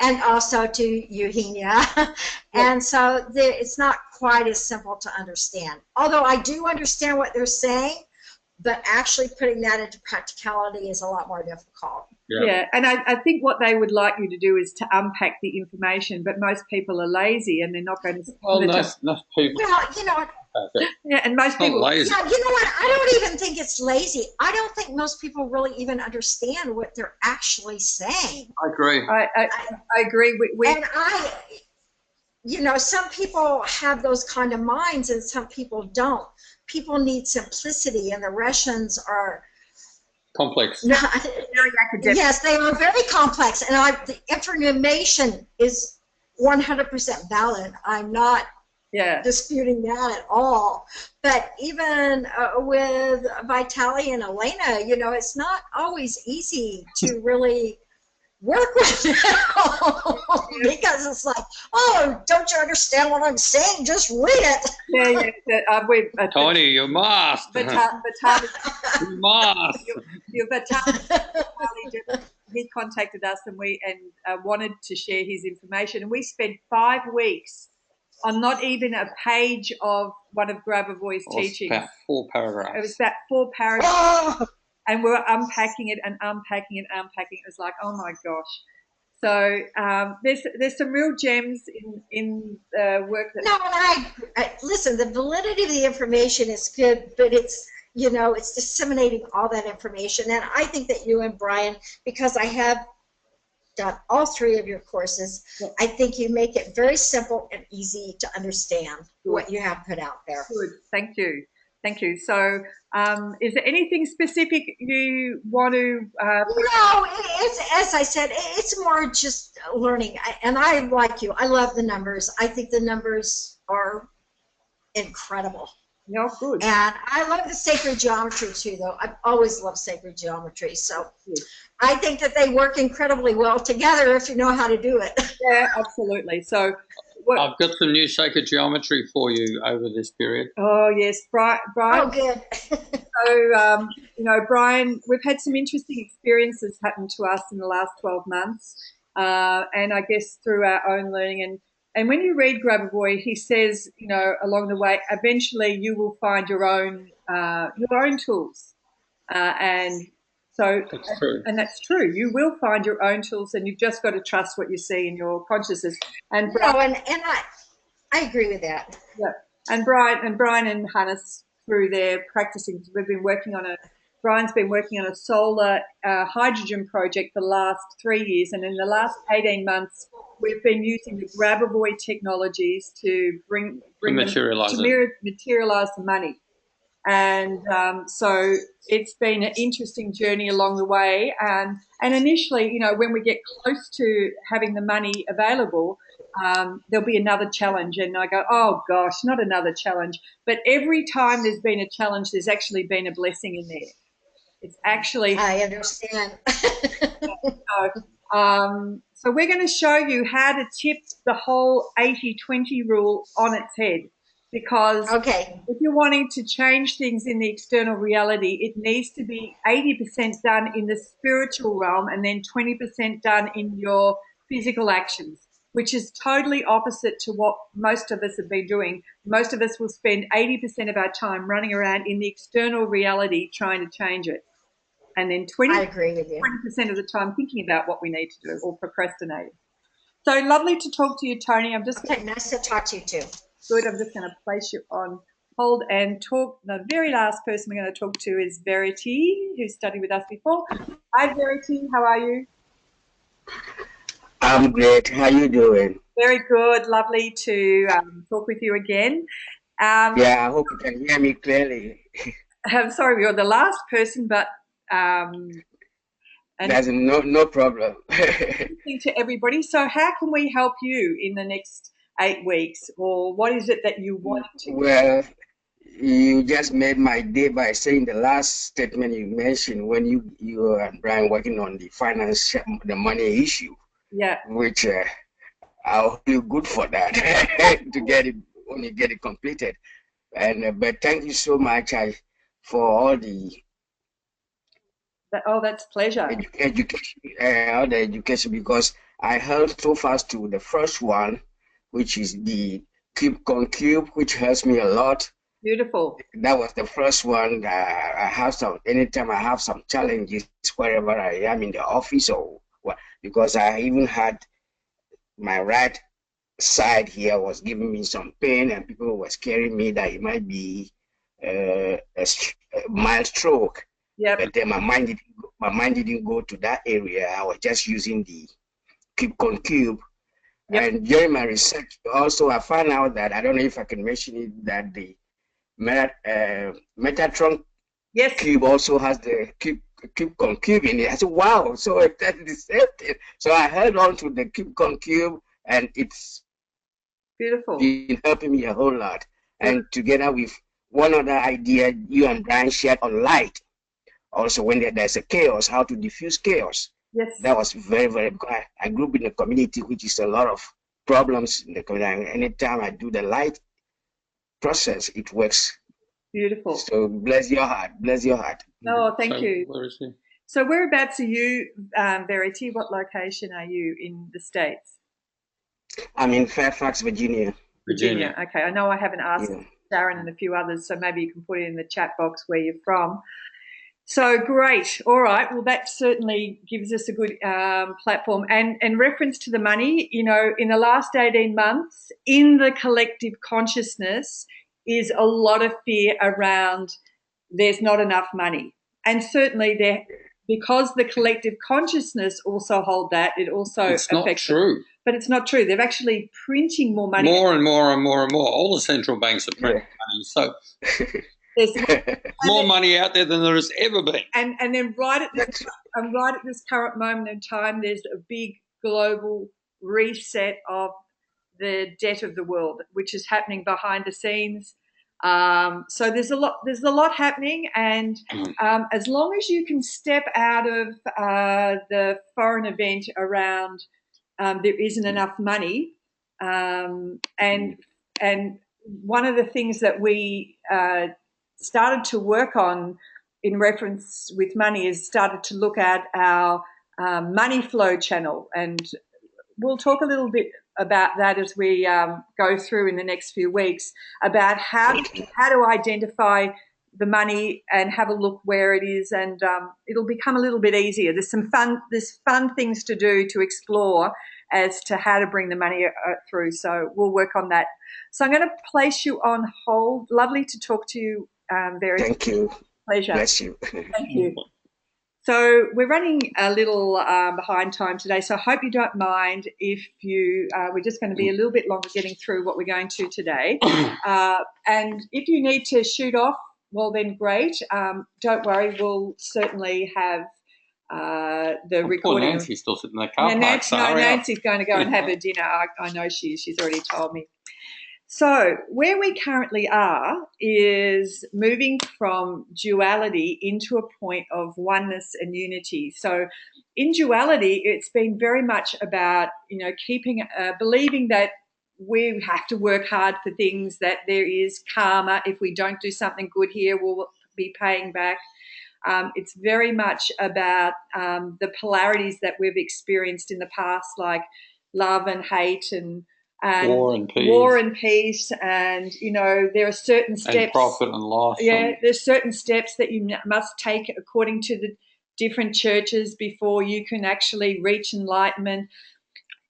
And also to Eugenia. And so it's not quite as simple to understand. Although I do understand what they're saying, but actually putting that into practicality is a lot more difficult. Yeah, and I think what they would like you to do is to unpack the information, but most people are lazy and they're not going to. Well, most people. Well, yeah, and most people. Lazy. Yeah, you know what? I don't even think it's lazy. I don't think most people really even understand what they're actually saying. I agree. I agree. And some people have those kind of minds and some people don't. People need simplicity, and the Russians are complex. Very academic. Yes, they are very complex, and the information is 100% valid. I'm not disputing that at all. But even with Vitaly and Elena, it's not always easy to really work with them because it's like, oh, don't you understand what I'm saying? Just read it. Yeah. Tony, you must. You must. He contacted us and wanted to share his information, and we spent 5 weeks on not even a page of one of Grabavoy's teachings. About 4 paragraphs. It was about 4 paragraphs. Oh! And we were unpacking it and unpacking it and unpacking it. It was like, oh my gosh. So there's some real gems in the work that. No, and I listen. The validity of the information is good, but it's it's disseminating all that information. And I think that you and Brian, because I have done all 3 of your courses, I think you make it very simple and easy to understand what you have put out there. Good. Thank you. Thank you. So, is there anything specific you want to? No, as I said, it's more just learning. And I like you. I love the numbers. I think the numbers are incredible. Yeah, good. And I love the sacred geometry too, though. I've always loved sacred geometry. So I think that they work incredibly well together if you know how to do it. Yeah, absolutely. So. I've got some new sacred geometry for you over this period. Oh, yes, Brian. Oh, good. So, Brian, we've had some interesting experiences happen to us in the last 12 months, and I guess through our own learning. And when you read Grabavoy, he says, along the way, eventually you will find your own tools, and so, that's true. And that's true. You will find your own tools, and you've just got to trust what you see in your consciousness. And I agree with that. Yeah. And Brian and Hannes, through their practicing, Brian's been working on a solar hydrogen project for the last 3 years, and in the last 18 months, we've been using the Grabavoid technologies to materialize the money. And so it's been an interesting journey along the way. And initially, when we get close to having the money available, there'll be another challenge. And I go, oh, gosh, not another challenge. But every time there's been a challenge, there's actually been a blessing in there. It's actually... I understand. So we're going to show you how to tip the whole 80-20 rule on its head. Because if you're wanting to change things in the external reality, it needs to be 80% done in the spiritual realm and then 20% done in your physical actions, which is totally opposite to what most of us have been doing. Most of us will spend 80% of our time running around in the external reality trying to change it. And then 20% of the time thinking about what we need to do or procrastinating. So lovely to talk to you, Tony. Nice to talk to you too. Good. I'm just going to place you on hold and talk. The very last person we're going to talk to is Verity, who studied with us before. Hi, Verity. How are you? I'm great. How you doing? Very good. Lovely to talk with you again. Yeah, I hope you can hear me clearly. I'm sorry, you're the last person, but there's no problem. To everybody. So how can we help you in the next 8 weeks, or what is it that you want to? Well, you just made my day by saying the last statement you mentioned when you and Brian working on the the money issue. Yeah. Which I'll feel good for that to get it when you get it completed. And but thank you so much for all the. Oh, that's pleasure. All the education, because I held so fast to the first one, which is the Cube Concube, which helps me a lot. Beautiful. That was the first one. I have anytime I have some challenges, wherever I am in the office or what, because I even had my right side here was giving me some pain, and people were scaring me that it might be a mild stroke. Yeah. But then my mind didn't go to that area. I was just using the Cube Concube. Yep. And during my research, also I found out that, I don't know if I can mention it, that the Metatron cube also has the Cube Concube in it. I said, wow, so that's the same thing. So I held on to the Cube Concube, and it's beautiful. Been helping me a whole lot. And together with one other idea you and Brian shared on light. Also, when there's a chaos, how to diffuse chaos. Yes. That was very, very good. I grew up in a community which is a lot of problems in the community. Anytime I do the light process, it works. Beautiful. So bless your heart. Bless your heart. Oh, thank you. Where is he? So whereabouts are you, Verity? What location are you in the States? I'm in Fairfax, Virginia. Virginia. Okay. I know I haven't asked Sharon and a few others, so maybe you can put it in the chat box where you're from. So great. All right. Well, that certainly gives us a good platform. And reference to the money, in the last 18 months, in the collective consciousness is a lot of fear around there's not enough money. And certainly because the collective consciousness also hold that, it also it's not true. But it's not true. They're actually printing more money. More and more and more and more. All the central banks are printing money. So there's more money out there than there has ever been. And then right at this current moment in time, there's a big global reset of the debt of the world, which is happening behind the scenes. So there's a lot happening, and as long as you can step out of the foreign event around there isn't enough money, and one of the things that we started to work on in reference with money is started to look at our money flow channel, and we'll talk a little bit about that as we go through in the next few weeks about how to identify the money and have a look where it is, and it'll become a little bit easier. There's fun things to do to explore, as to how to bring the money through. So we'll work on that. So I'm going to place you on hold. Lovely to talk to you, Very. Thank you. Pleasure. Bless you. Thank you. So we're running a little behind time today, so I hope you don't mind if we're just going to be a little bit longer getting through what we're going to today. And if you need to shoot off, well then great. Don't worry, we'll certainly have the recording. Poor Nancy's still sitting in the car park. Nancy's going to go and have her dinner. I know she is. She's already told me. So where we currently are is moving from duality into a point of oneness and unity. So in duality, it's been very much about, believing that we have to work hard for things, that there is karma. If we don't do something good here, we'll be paying back. It's very much about the polarities that we've experienced in the past, like love and hate and war and peace, and there are certain steps, and profit and loss. There's certain steps that you must take according to the different churches before you can actually reach enlightenment,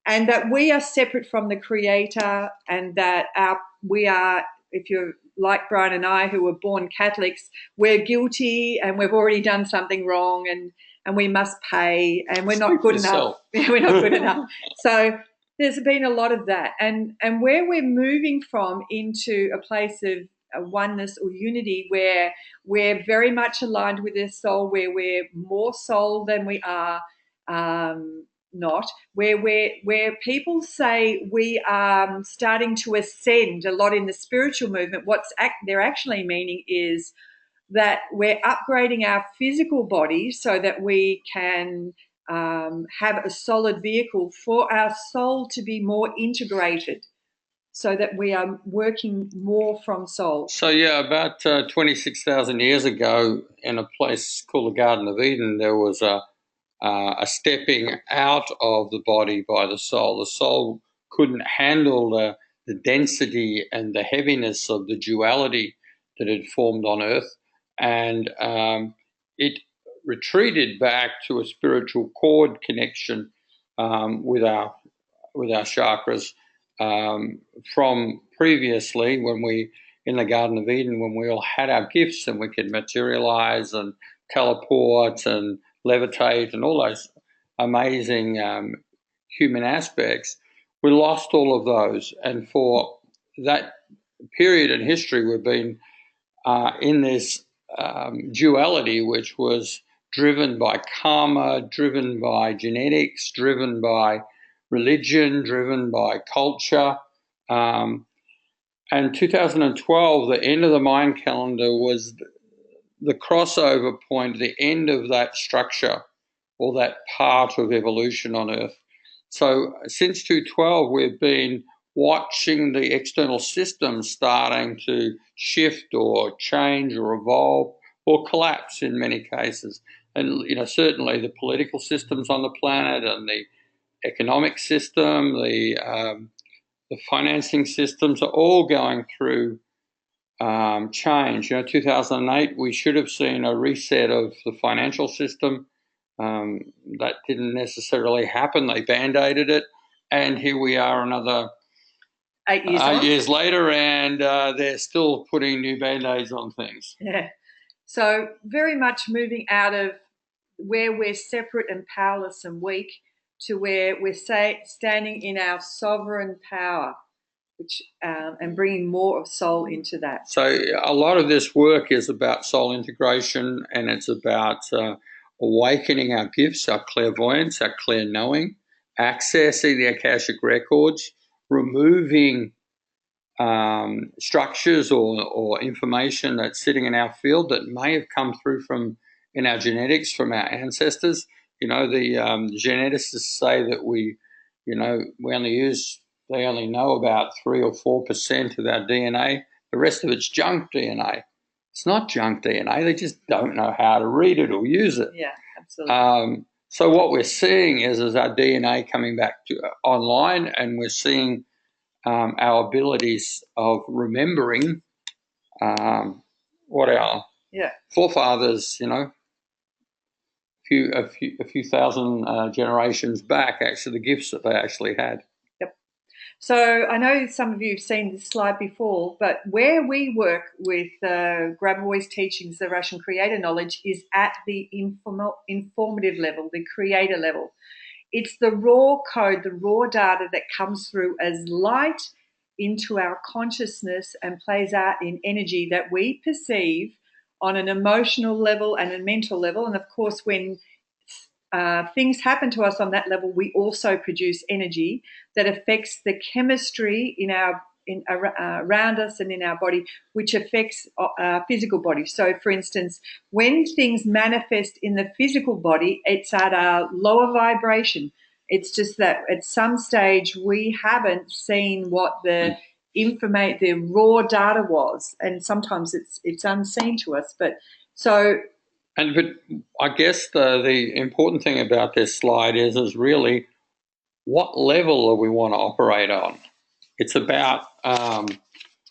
and that we are separate from the Creator, and that we are, if you're like Brian and I, who were born Catholics, we're guilty and we've already done something wrong, and we must pay, and we're not good enough. We're not good enough. So there's been a lot of that. And where we're moving from into a place of oneness or unity, where we're very much aligned with the soul, where we're more soul than we are not, where people say we are starting to ascend a lot in the spiritual movement. They're actually meaning is that we're upgrading our physical body so that we can have a solid vehicle for our soul to be more integrated, so that we are working more from soul. So about 26,000 years ago, in a place called the Garden of Eden, there was a stepping out of the body by the soul. The soul couldn't handle the density and the heaviness of the duality that had formed on Earth, and it retreated back to a spiritual cord connection with our chakras from previously, when we in the Garden of Eden, when we all had our gifts and we could materialize and teleport and levitate and all those amazing human aspects. We lost all of those, and for that period in history, we've been in this duality, which was driven by karma, driven by genetics, driven by religion, driven by culture. And 2012, the end of the Mayan calendar, was the crossover point, the end of that structure or that part of evolution on Earth. So since 2012, we've been watching the external system starting to shift or change or evolve or collapse in many cases. And, certainly the political systems on the planet and the economic system, the financing systems are all going through change. 2008, we should have seen a reset of the financial system. That didn't necessarily happen. They band-aided it, and here we are another 8 years, 8 years later, and they're still putting new band-aids on things. Yeah. So very much moving out of where we're separate and powerless and weak to where we're standing in our sovereign power, which and bringing more of soul into that. So a lot of this work is about soul integration, and it's about awakening our gifts, our clairvoyance, our clear knowing, accessing the Akashic records, removing structures or information that's sitting in our field that may have come through in our genetics from our ancestors. The geneticists say that they only know about 3 or 4% of our DNA. The rest of it's junk DNA. It's not junk DNA. They just don't know how to read it or use it. Yeah, absolutely. So what we're seeing is our DNA coming back to online, and we're seeing our abilities of remembering what our forefathers, few thousand generations back, actually, the gifts that they actually had. Yep. So I know some of you have seen this slide before, but where we work with Grabovoi teachings, the Russian creator knowledge, is at the informative level, the creator level. It's the raw code, the raw data that comes through as light into our consciousness and plays out in energy that we perceive on an emotional level and a mental level. And of course, when things happen to us on that level, we also produce energy that affects the chemistry around us and in our body, which affects our physical body. So, for instance, when things manifest in the physical body, it's at a lower vibration. It's just that at some stage we haven't seen what the raw data was, and sometimes it's unseen to us. But I guess the important thing about this slide is really what level do we want to operate on. It's about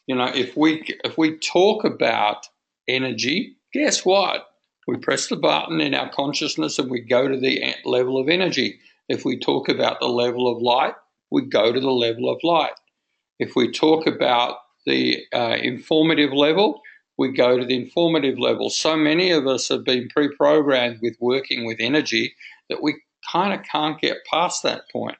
if we talk about energy, guess what? We press the button in our consciousness and we go to the level of energy. If we talk about the level of light, we go to the level of light. If we talk about the informative level, we go to the informative level. So many of us have been pre-programmed with working with energy that we kind of can't get past that point.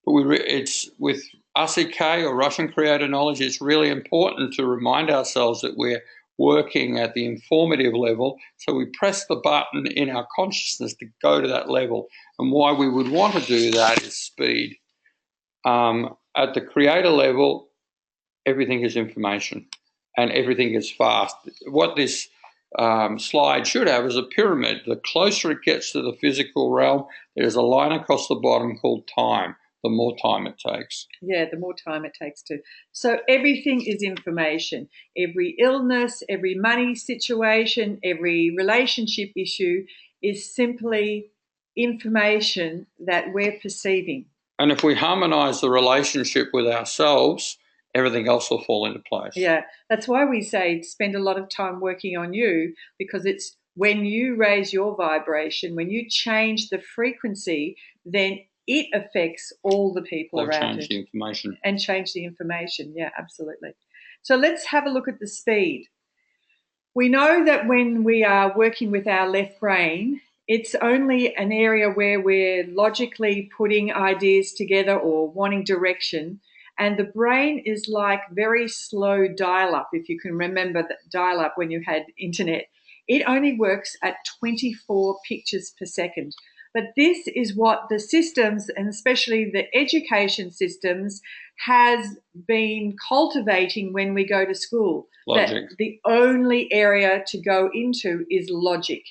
It's with RCK or Russian creator knowledge, it's really important to remind ourselves that we're working at the informative level. So we press the button in our consciousness to go to that level. And why we would want to do that is speed. At the creator level, everything is information and everything is fast. What this slide should have is a pyramid. The closer it gets to the physical realm, there's a line across the bottom called time. The more time it takes. Yeah, the more time it takes to. So everything is information. Every illness, every money situation, every relationship issue is simply information that we're perceiving. And if we harmonize the relationship with ourselves, everything else will fall into place. Yeah, that's why we say spend a lot of time working on you, because it's when you raise your vibration, when you change the frequency, then it affects all the people around you. Change the information. And change the information, yeah, absolutely. So let's have a look at the speed. We know that when we are working with our left brain, it's only an area where we're logically putting ideas together or wanting direction. And the brain is like very slow dial-up, if you can remember that dial-up when you had internet. It only works at 24 pictures per second. But this is what the systems, and especially the education systems, has been cultivating when we go to school. Logic. That the only area to go into is logic.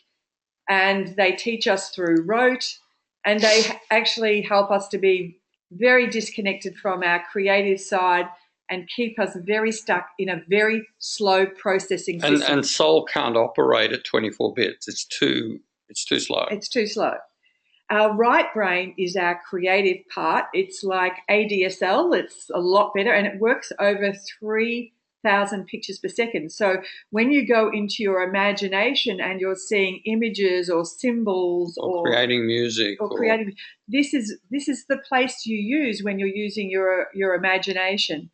And they teach us through rote, and they actually help us to be very disconnected from our creative side and keep us very stuck in a very slow processing system. And soul can't operate at 24 bits. It's too slow. It's too slow. Our right brain is our creative part. It's like ADSL. It's a lot better, and it works over 3,000 pictures per second. So when you go into your imagination and you're seeing images or symbols or creating music this is the place you use when you're using your imagination,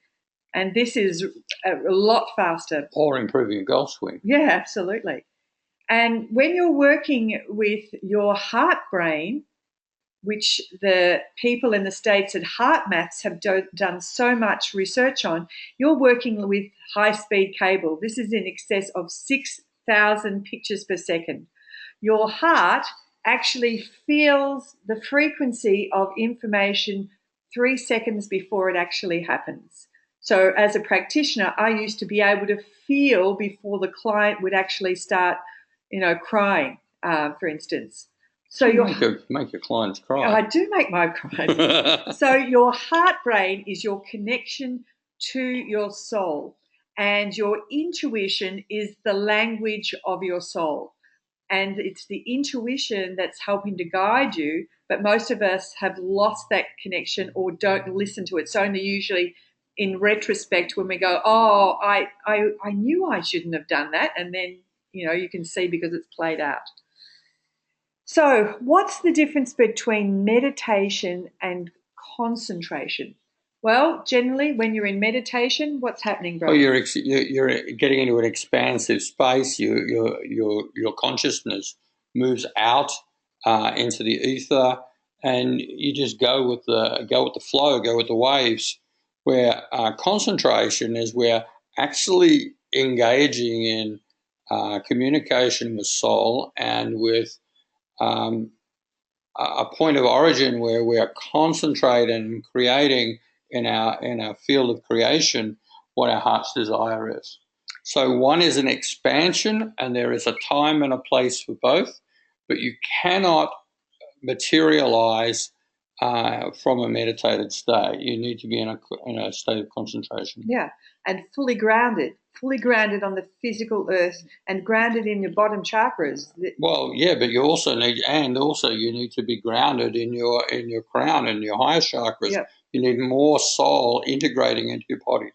and this is a lot faster. Or improving your golf swing. Yeah, absolutely. And when you're working with your heart brain, which the people in the States at Heart Maths have done so much research on, you're working with high-speed cable. This is in excess of 6,000 pictures per second. Your heart actually feels the frequency of information 3 seconds before it actually happens. So as a practitioner, I used to be able to feel before the client would actually start crying, for instance. So make your clients cry. I do make my clients. So your heart brain is your connection to your soul, and your intuition is the language of your soul. And it's the intuition that's helping to guide you, but most of us have lost that connection or don't listen to it. It's only usually in retrospect when we go, oh, I knew I shouldn't have done that, and then you can see because it's played out. So what's the difference between meditation and concentration? Well, generally, when you're in meditation, what's happening, bro? Well, you're getting into an expansive space. Your consciousness moves out into the ether, and you just go with the flow, go with the waves. Where concentration is where actually engaging in communication with soul and with a point of origin where we are concentrating and creating in our field of creation what our heart's desire is. So one is an expansion, and there is a time and a place for both, but you cannot materialize from a meditated state. You need to be in a state of concentration. Yeah, and fully grounded on the physical earth and grounded in your bottom chakras. Well, yeah, but you also need to be grounded in your crown and your higher chakras. Yep. You need more soul integrating into your body.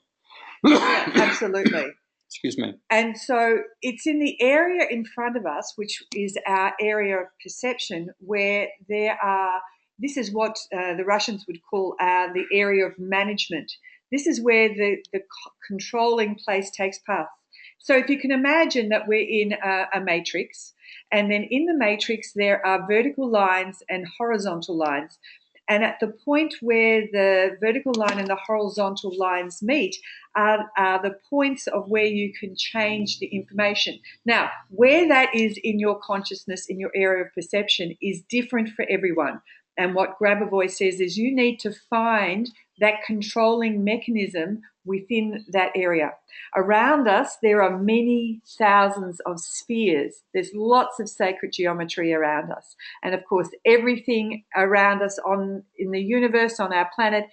Yeah, absolutely. Excuse me. And so it's in the area in front of us, which is our area of perception, where this is what the Russians would call the area of management. This is where the controlling place takes place. So if you can imagine that we're in a matrix, and then in the matrix there are vertical lines and horizontal lines. And at the point where the vertical line and the horizontal lines meet are the points of where you can change the information. Now, where that is in your consciousness, in your area of perception, is different for everyone. And what Grabavoy says is you need to find that controlling mechanism within that area. Around us, there are many thousands of spheres. There's lots of sacred geometry around us. And of course, everything around us in the universe, on our planet,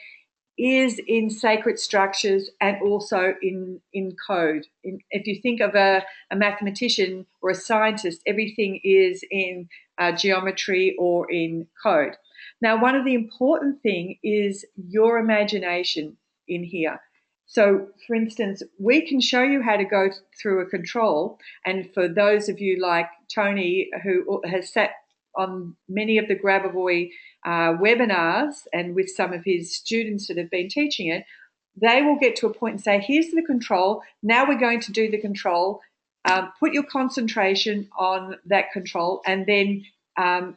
is in sacred structures and also in code. If you think of a mathematician or a scientist, everything is in geometry or in code. Now, one of the important things is your imagination in here. So, for instance, we can show you how to go through a control. And for those of you like Tony, who has sat on many of the Grabavoy webinars and with some of his students that have been teaching it, they will get to a point and say, here's the control. Now we're going to do the control. Put your concentration on that control and then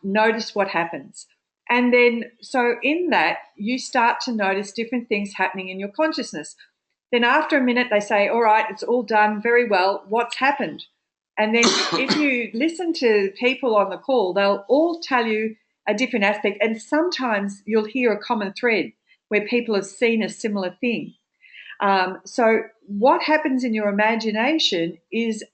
notice what happens. And then, so in that, you start to notice different things happening in your consciousness. Then after a minute, they say, all right, it's all done very well. What's happened? And then if you listen to people on the call, they'll all tell you a different aspect. And sometimes you'll hear a common thread where people have seen a similar thing. So what happens in your imagination is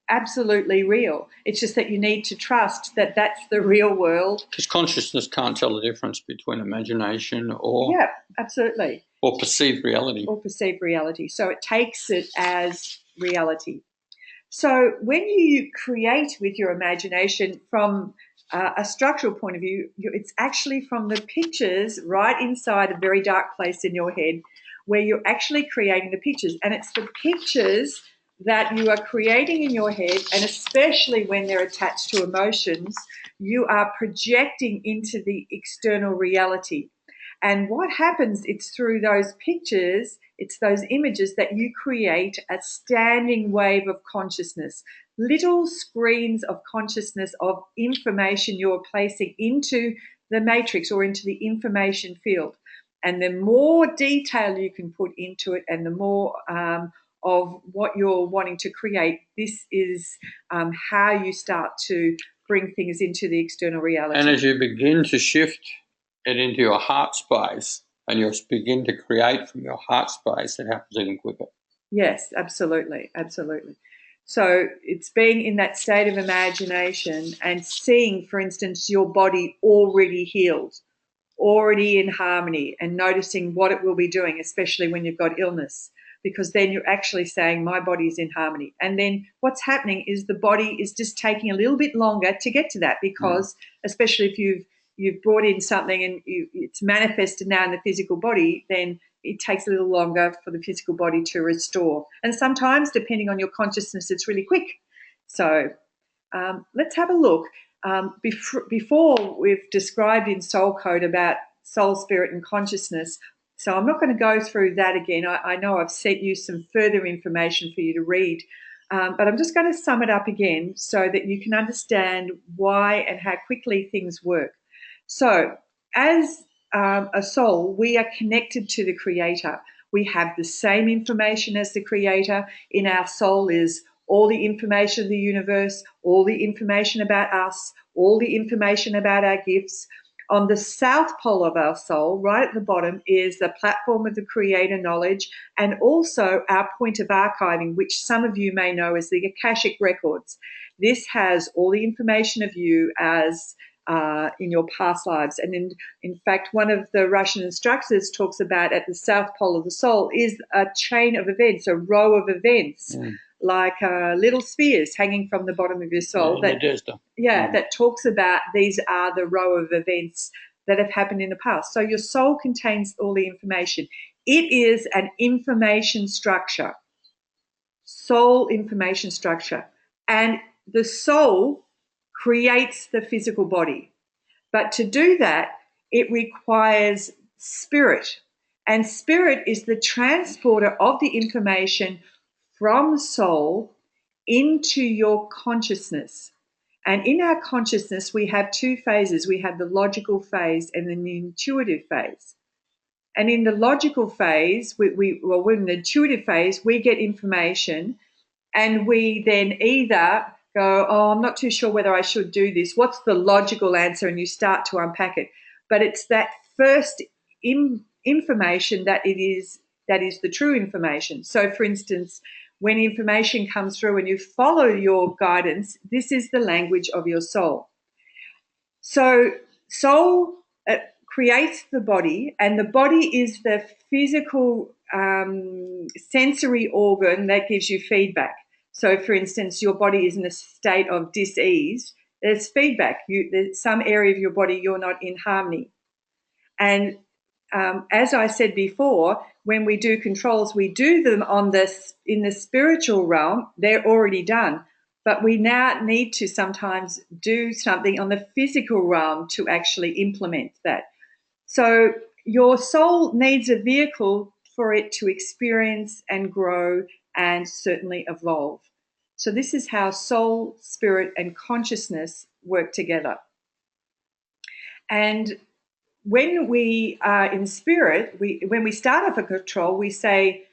absolutely real. It's just that you need to trust that that's the real world. Because consciousness can't tell the difference between imagination or... Yeah, absolutely. Or perceived reality. Or perceived reality. So it takes it as reality. So when you create with your imagination from a structural point of view, it's actually from the pictures right inside a very dark place in your head where you're actually creating the pictures. And it's the pictures that you are creating in your head, and especially when they're attached to emotions, you are projecting into the external reality. And what happens, it's through those pictures, it's those images that you create a standing wave of consciousness, little screens of consciousness of information you're placing into the matrix or into the information field. And the more detail you can put into it and the more of what you're wanting to create, this is how you start to bring things into the external reality. And as you begin to shift it into your heart space and you begin to create from your heart space, it happens even quicker. Yes, absolutely, absolutely. So it's being in that state of imagination and seeing, for instance, your body already healed, already in harmony, and noticing what it will be doing, especially when you've got illness, because then you're actually saying my body's in harmony. And then what's happening is the body is just taking a little bit longer to get to that, because especially if you've brought in something and it's manifested now in the physical body, then it takes a little longer for the physical body to restore. And sometimes, depending on your consciousness, it's really quick. So let's have a look. before we've described in Soul Code about soul, spirit, and consciousness. So I'm not going to go through that again. I know I've sent you some further information for you to read, but I'm just going to sum it up again so that you can understand why and how quickly things work. So as a soul, we are connected to the Creator. We have the same information as the Creator. In our soul is all the information of the universe, all the information about us, all the information about our gifts. On the south pole of our soul, right at the bottom, is the platform of the Creator knowledge and also our point of archiving, which some of you may know as the Akashic Records. This has all the information of you as in your past lives. And in fact, one of the Russian instructors talks about at the south pole of the soul is a chain of events, a row of events, like little spheres hanging from the bottom of your soul. That talks about these are the row of events that have happened in the past. So your soul contains all the information. It is an information structure, soul information structure. And the soul creates the physical body. But to do that, it requires spirit. And spirit is the transporter of the information from soul into your consciousness. And in our consciousness, we have two phases. We have the logical phase and then the intuitive phase. And in the logical phase, in the intuitive phase, we get information and we then either go, oh, I'm not too sure whether I should do this. What's the logical answer? And you start to unpack it. But it's that first information that is the true information. So, for instance, when information comes through and you follow your guidance, this is the language of your soul. So, soul creates the body, and the body is the physical sensory organ that gives you feedback. So, for instance, your body is in a state of dis-ease. There's feedback. There's some area of your body you're not in harmony. And as I said before, when we do controls, we do them in the spiritual realm. They're already done. But we now need to sometimes do something on the physical realm to actually implement that. So your soul needs a vehicle for it to experience and grow and certainly evolve. So this is how soul, spirit, and consciousness work together. And when we are in spirit, when we start off a control, we say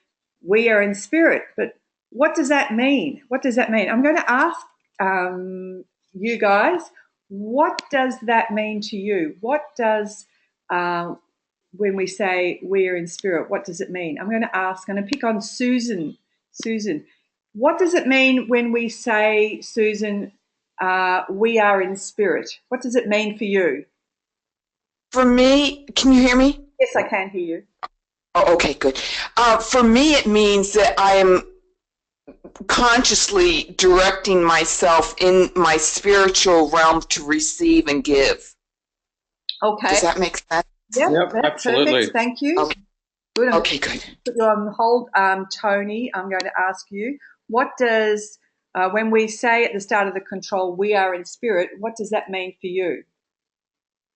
we are in spirit. But what does that mean? What does that mean? I'm going to ask you guys, what does that mean to you? What does when we say we're in spirit, what does it mean? I'm going to pick on Susan. Susan, what does it mean when we say, Susan, we are in spirit? What does it mean for you? For me, can you hear me? Yes, I can hear you. Oh, okay, good. For me, it means that I am consciously directing myself in my spiritual realm to receive and give. Okay. Does that make sense? Yep, that's absolutely. Perfect. Thank you. Okay. Good. Okay, good. Put you on hold, Tony. I'm going to ask you, what does, when we say at the start of the control, we are in spirit, what does that mean for you?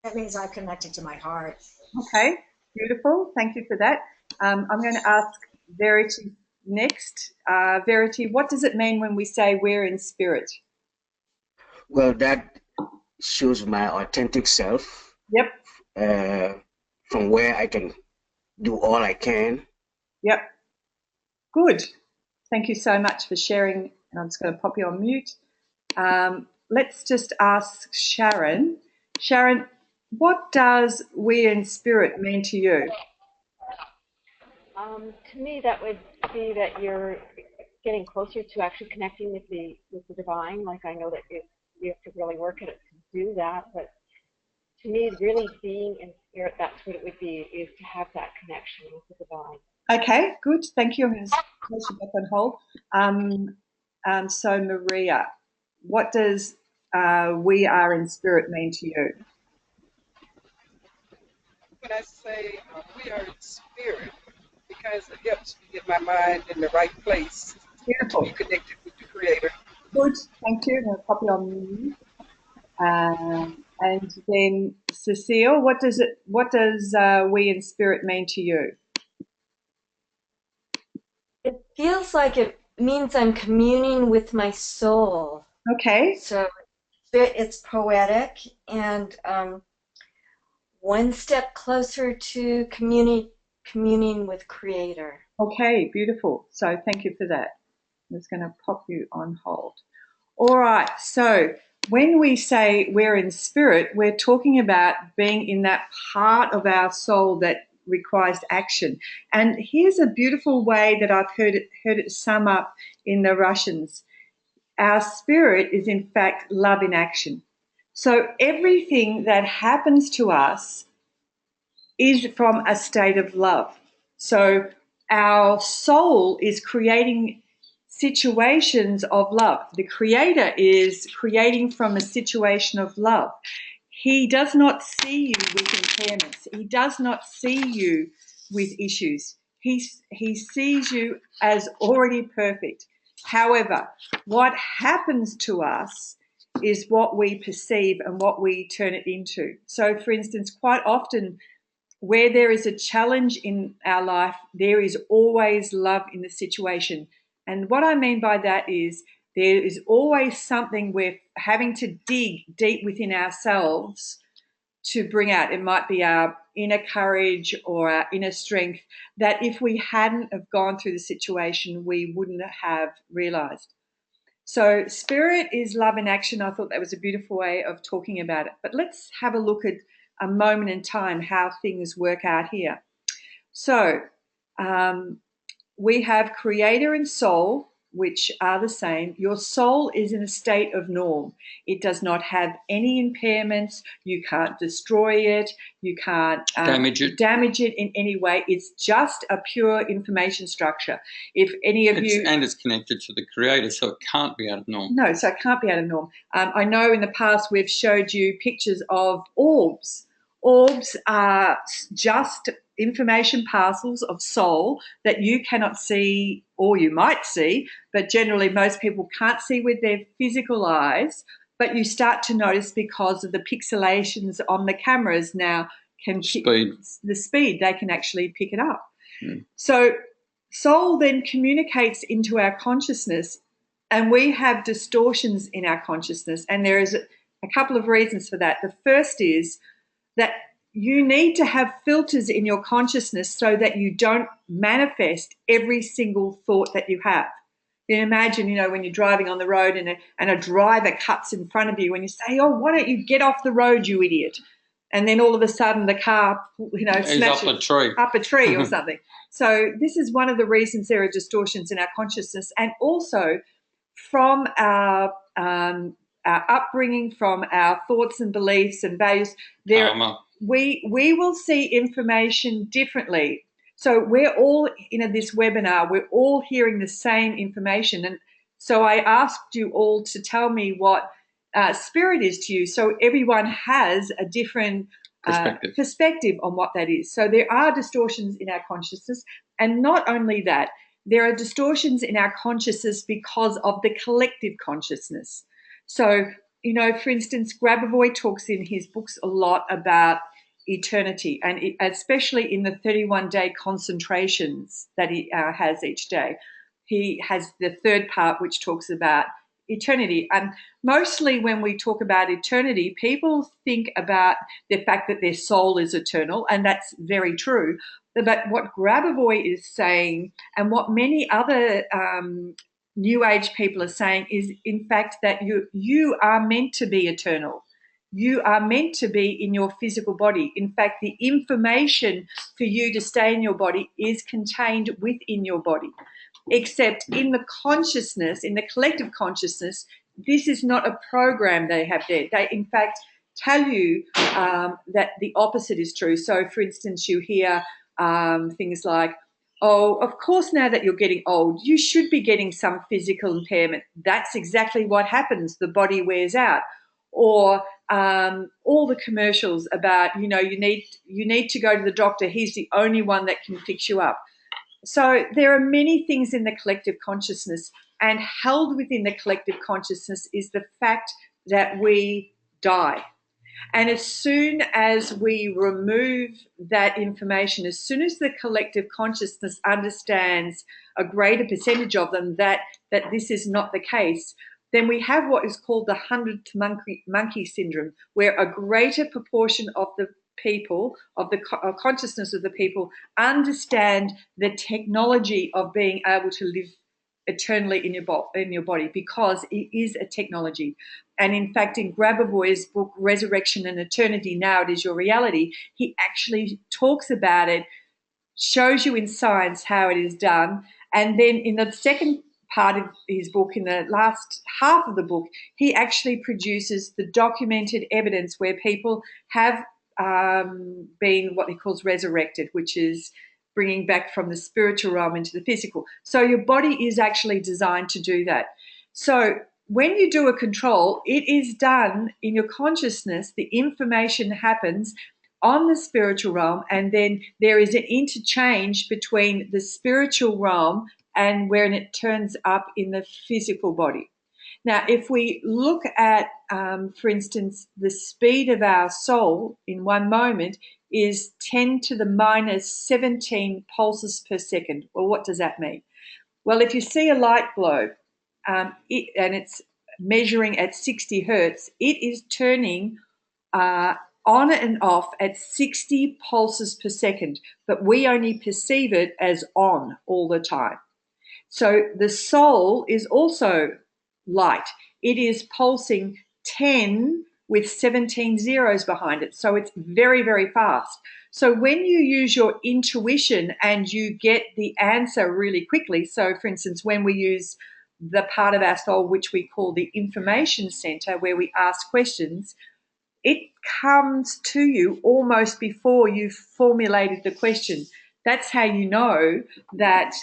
That means I'm connected to my heart. Okay, beautiful. Thank you for that. I'm going to ask Verity next. Verity, what does it mean when we say we're in spirit? Well, that shows my authentic self. Yep. From where I can do all I can. Yep. Good. Thank you so much for sharing. And I'm just going to pop you on mute. Let's just ask Sharon. Sharon, what does we in spirit mean to you? To me, that would be that you're getting closer to actually connecting with the divine. Like, I know that you have to really work at it to do that, but to me, really being in spirit, that's what it would be, is to have that connection with the divine. Okay, good. Thank you. I'm going to place you back on hold. So, Maria, what does we are in spirit mean to you? When I say we are in spirit, because it helps me get my mind in the right place. Beautiful. To be connected with the Creator. Good. Thank you. I'm going to pop you on mute. And then Cecile, what does we in spirit mean to you? It feels like it means I'm communing with my soul. Okay. So it's poetic and one step closer to communing with Creator. Okay, beautiful. So thank you for that. I'm just going to pop you on hold. All right. So when we say we're in spirit, we're talking about being in that part of our soul that requires action. And here's a beautiful way that I've heard it sum up in the Russians. Our spirit is in fact love in action. So everything that happens to us is from a state of love. So our soul is creating situations of love. The Creator is creating from a situation of love. He does not see you with impairments. He does not see you with issues. He sees you as already perfect. However, what happens to us is what we perceive and what we turn it into. So, for instance, quite often where there is a challenge in our life, there is always love in the situation. And what I mean by that is there is always something we're having to dig deep within ourselves to bring out. It might be our inner courage or our inner strength that if we hadn't have gone through the situation, we wouldn't have realized. So spirit is love in action. I thought that was a beautiful way of talking about it. But let's have a look at a moment in time, how things work out here. So we have creator and soul, which are the same. Your soul is in a state of norm. It does not have any impairments. You can't destroy it. You can't damage it in any way. It's just a pure information structure. If any of you... And it's connected to the Creator, so it can't be out of norm. No, so it can't be out of norm. I know in the past we've showed you pictures of orbs. Orbs are just information parcels of soul that you cannot see, or you might see, but generally most people can't see with their physical eyes, but you start to notice because of the pixelations on the cameras now the speed, they can actually pick it up. So soul then communicates into our consciousness, and we have distortions in our consciousness, and there is a couple of reasons for that. The first is that you need to have filters in your consciousness so that you don't manifest every single thought that you have. You can imagine, when you're driving on the road and a driver cuts in front of you and you say, oh, why don't you get off the road, you idiot? And then all of a sudden the car, smashes up a tree or something. So this is one of the reasons there are distortions in our consciousness, and also from our upbringing, from our thoughts and beliefs and values, we will see information differently. So we're all in this webinar, we're all hearing the same information. And so I asked you all to tell me what spirit is to you. So everyone has a different perspective on what that is. So there are distortions in our consciousness. And not only that, there are distortions in our consciousness because of the collective consciousness. So, for instance, Grabovoi talks in his books a lot about eternity, and especially in the 31-day concentrations that he has each day. He has the third part, which talks about eternity. And mostly when we talk about eternity, people think about the fact that their soul is eternal, and that's very true. But what Grabovoi is saying, and what many other New Age people are saying, is in fact that you are meant to be eternal. You are meant to be in your physical body. In fact, the information for you to stay in your body is contained within your body. Except in the consciousness, in the collective consciousness, this is not a program they have there. They, in fact, tell you that the opposite is true. So, for instance, you hear things like, oh, of course, now that you're getting old, you should be getting some physical impairment. That's exactly what happens. The body wears out. Or all the commercials about, you need to go to the doctor. He's the only one that can fix you up. So there are many things in the collective consciousness, and held within the collective consciousness is the fact that we die. And as soon as we remove that information, as soon as the collective consciousness understands, a greater percentage of them, that this is not the case, then we have what is called the 100th monkey syndrome, where a greater proportion of the people, of the consciousness of the people, understand the technology of being able to live eternally in your body, because it is a technology. And in fact, in Grabovoy's book, Resurrection and Eternity, Now It Is Your Reality, he actually talks about it, shows you in science how it is done. And then in the second part of his book, in the last half of the book, he actually produces the documented evidence where people have been what he calls resurrected, which is bringing back from the spiritual realm into the physical. So your body is actually designed to do that. So when you do a control, it is done in your consciousness. The information happens on the spiritual realm, and then there is an interchange between the spiritual realm and when it turns up in the physical body. Now, if we look at, for instance, the speed of our soul in one moment is 10 to the minus 17 pulses per second. Well, what does that mean? Well, if you see a light globe and it's measuring at 60 hertz, it is turning on and off at 60 pulses per second, but we only perceive it as on all the time. So the soul is also light. It is pulsing 10 with 17 zeros behind it. So it's very, very fast. So when you use your intuition and you get the answer really quickly, so for instance, when we use the part of our soul which we call the information center, where we ask questions, it comes to you almost before you've formulated the question. That's how you know that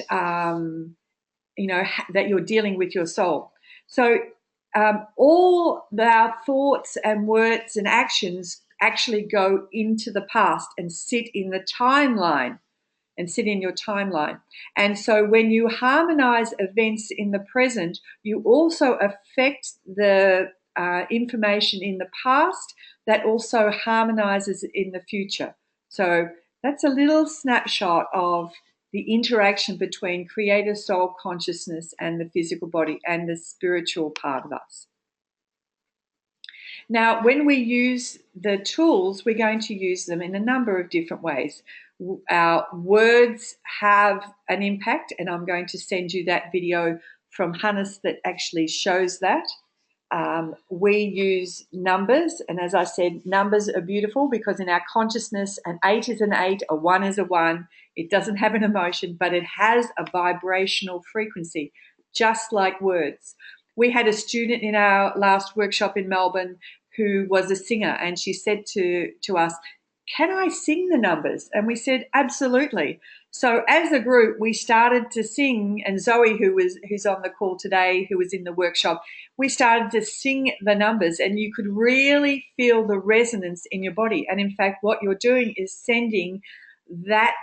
that you're dealing with your soul. So all our thoughts and words and actions actually go into the past and sit in the timeline and sit in your timeline. And so when you harmonize events in the present, you also affect the information in the past that also harmonizes in the future. So that's a little snapshot of the interaction between creator soul consciousness and the physical body and the spiritual part of us. Now, when we use the tools, we're going to use them in a number of different ways. Our words have an impact, and I'm going to send you that video from Hannes that actually shows that. We use numbers, and as I said, numbers are beautiful because in our consciousness, an 8 is an 8, a 1 is a 1. It doesn't have an emotion, but it has a vibrational frequency, just like words. We had a student in our last workshop in Melbourne who was a singer, and she said to us, "Can I sing the numbers?" And we said, "Absolutely." So as a group, we started to sing, and Zoe, who's on the call today, who was in the workshop, we started to sing the numbers, and you could really feel the resonance in your body. And in fact, what you're doing is sending that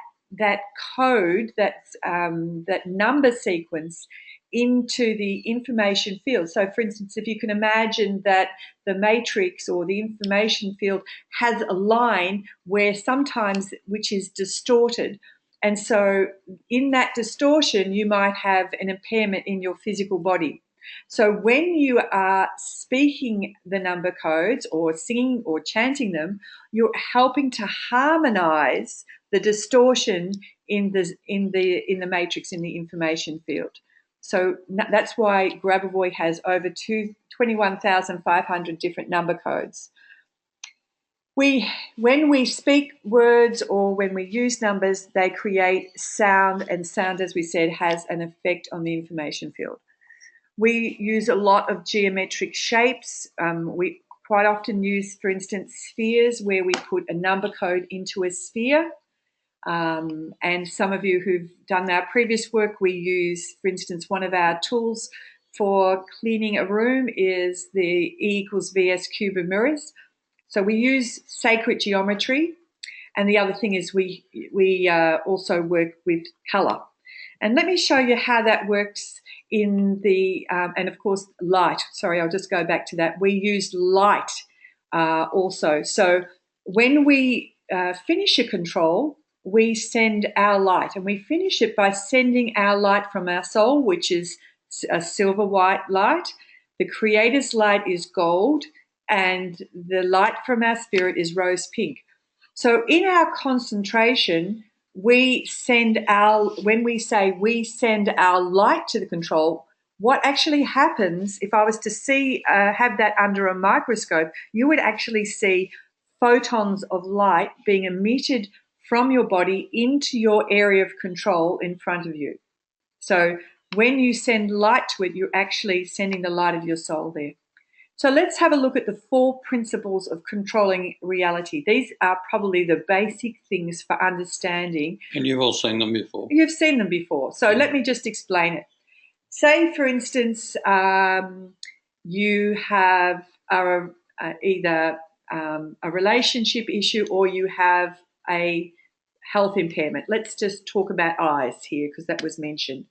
code, that number sequence into the information field. So for instance, if you can imagine that the matrix or the information field has a line where sometimes which is distorted. And so in that distortion, you might have an impairment in your physical body. So when you are speaking the number codes or singing or chanting them, you're helping to harmonize the distortion in the matrix, in the information field. So that's why Grabavoy has over 21,500 different number codes. When we speak words or when we use numbers, they create sound, and sound, as we said, has an effect on the information field. We use a lot of geometric shapes. We quite often use, for instance, spheres, where we put a number code into a sphere. And some of you who've done our previous work, we use, for instance, one of our tools for cleaning a room is the E equals VS cube of mirrors. So we use sacred geometry. And the other thing is we also work with color. And let me show you how that works in the, and of course, light. Sorry, I'll just go back to that. We use light also. So when we finish a control, we send our light, and we finish it by sending our light from our soul, which is a silver white light. The Creator's light is gold, and the light from our spirit is rose pink. So in our concentration, when we say we send our light to the control, what actually happens, if I was to have that under a microscope, you would actually see photons of light being emitted from your body into your area of control in front of you. So when you send light to it, you're actually sending the light of your soul there. So let's have a look at the 4 principles of controlling reality. These are probably the basic things for understanding. And you've all seen them before. You've seen them before. So let me just explain it. Say, for instance, you have either a relationship issue or you have a health impairment. Let's just talk about eyes here because that was mentioned.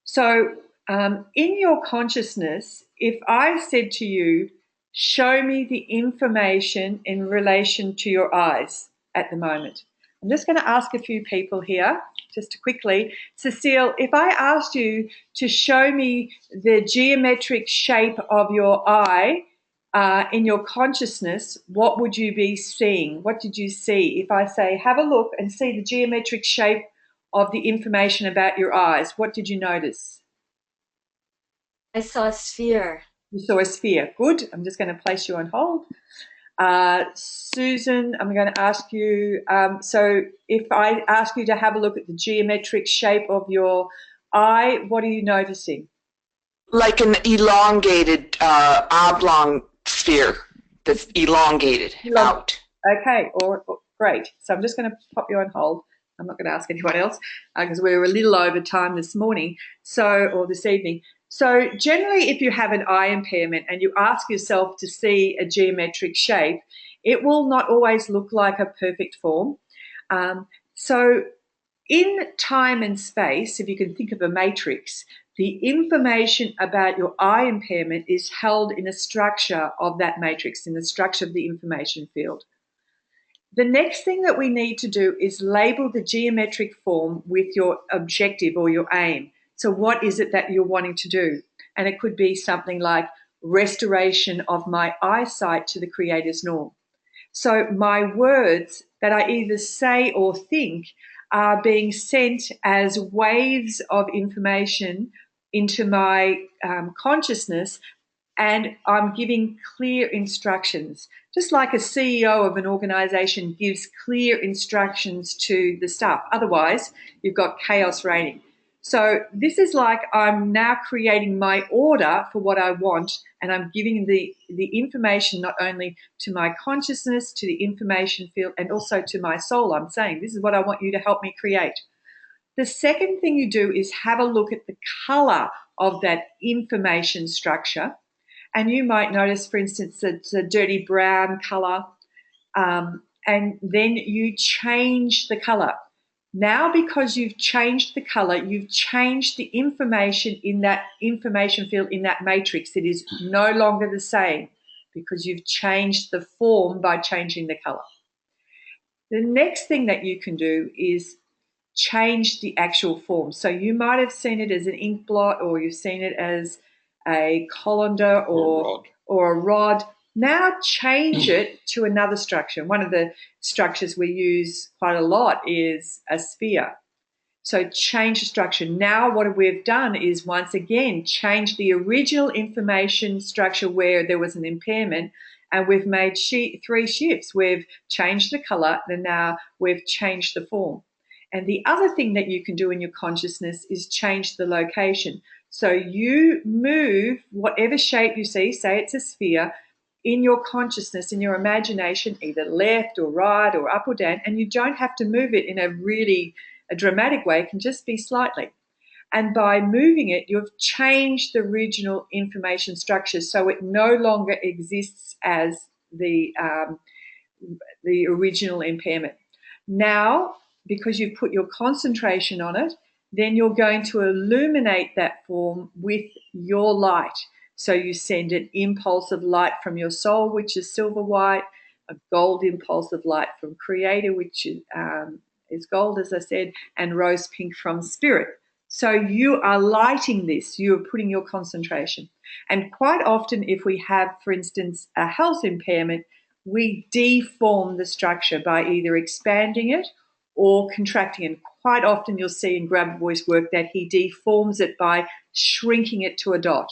So in your consciousness, if I said to you, show me the information in relation to your eyes at the moment. I'm just going to ask a few people here, just quickly. Cecile, if I asked you to show me the geometric shape of your eye in your consciousness, what would you be seeing? What did you see? If I say, have a look and see the geometric shape of the information about your eyes, what did you notice? I saw a sphere. You saw a sphere. Good. I'm just going to place you on hold. Susan, I'm going to ask you, so if I ask you to have a look at the geometric shape of your eye, what are you noticing? Like an elongated oblong sphere that's elongated out. Okay, great. So I'm just going to pop you on hold. I'm not going to ask anyone else because we were a little over time this morning, or this evening. So generally, if you have an eye impairment and you ask yourself to see a geometric shape, it will not always look like a perfect form. So in time and space, if you can think of a matrix, the information about your eye impairment is held in a structure of that matrix, in the structure of the information field. The next thing that we need to do is label the geometric form with your objective or your aim. So what is it that you're wanting to do? And it could be something like restoration of my eyesight to the Creator's norm. So my words that I either say or think are being sent as waves of information into my consciousness, and I'm giving clear instructions. Just like a CEO of an organization gives clear instructions to the staff. Otherwise, you've got chaos reigning. So this is like I'm now creating my order for what I want, and I'm giving the information not only to my consciousness, to the information field, and also to my soul. I'm saying, this is what I want you to help me create. The second thing you do is have a look at the color of that information structure. And you might notice, for instance, it's a dirty brown color, and then you change the color. Now, because you've changed the color, you've changed the information in that information field, in that matrix. It is no longer the same because you've changed the form by changing the color. The next thing that you can do is change the actual form. So you might have seen it as an ink blot, or you've seen it as a colander or a rod. Now change it to another structure. One of the structures we use quite a lot is a sphere. So change the structure. Now what we've done is once again change the original information structure where there was an impairment, and we've made 3 shifts. We've changed the color, and now we've changed the form. And the other thing that you can do in your consciousness is change the location. So you move whatever shape you see, say it's a sphere, in your consciousness, in your imagination, either left or right or up or down, and you don't have to move it in a dramatic way. It can just be slightly. And by moving it, you've changed the original information structure so it no longer exists as the original impairment. Now, because you've put your concentration on it, then you're going to illuminate that form with your light. So you send an impulse of light from your soul, which is silver white, a gold impulse of light from creator, which is gold, as I said, and rose pink from spirit. So you are lighting this, you are putting your concentration. And quite often, if we have, for instance, a health impairment, we deform the structure by either expanding it or contracting it. Quite often you'll see in Grab Voice work that he deforms it by shrinking it to a dot.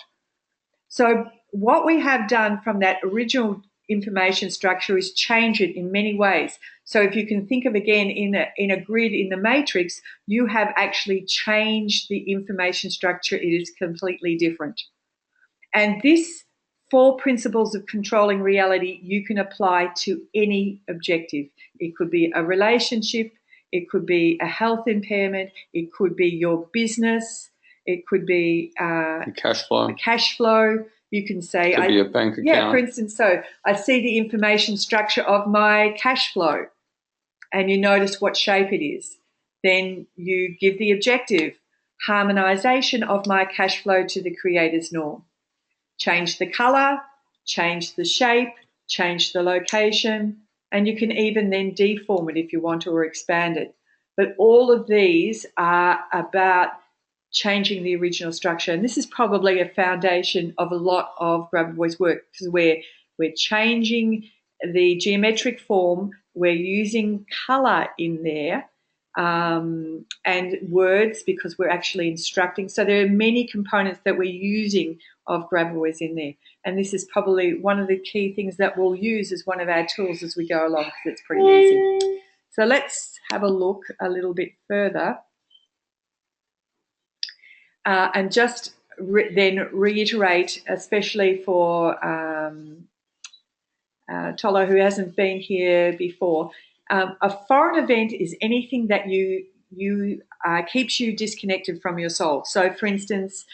So what we have done from that original information structure is change it in many ways. So if you can think of again in a grid in the matrix, you have actually changed the information structure. It is completely different. And this 4 principles of controlling reality you can apply to any objective. It could be a relationship, it could be a health impairment, it could be your business, it could be the cash flow. You can say, it could be a bank account. Yeah, for instance, so I see the information structure of my cash flow, and you notice what shape it is. Then you give the objective, harmonization of my cash flow to the creator's norm. Change the color, change the shape, change the location, and you can even then deform it if you want to or expand it. But all of these are about changing the original structure. And this is probably a foundation of a lot of Grab Voice work, because we're changing the geometric form, we're using color in there, and words, because we're actually instructing. So there are many components that we're using of Grab Voice in there. And this is probably one of the key things that we'll use as one of our tools as we go along, because it's pretty easy. So let's have a look a little bit further. And just then reiterate, especially for Tolo, who hasn't been here before, a foreign event is anything that keeps you disconnected from your soul. So, for instance,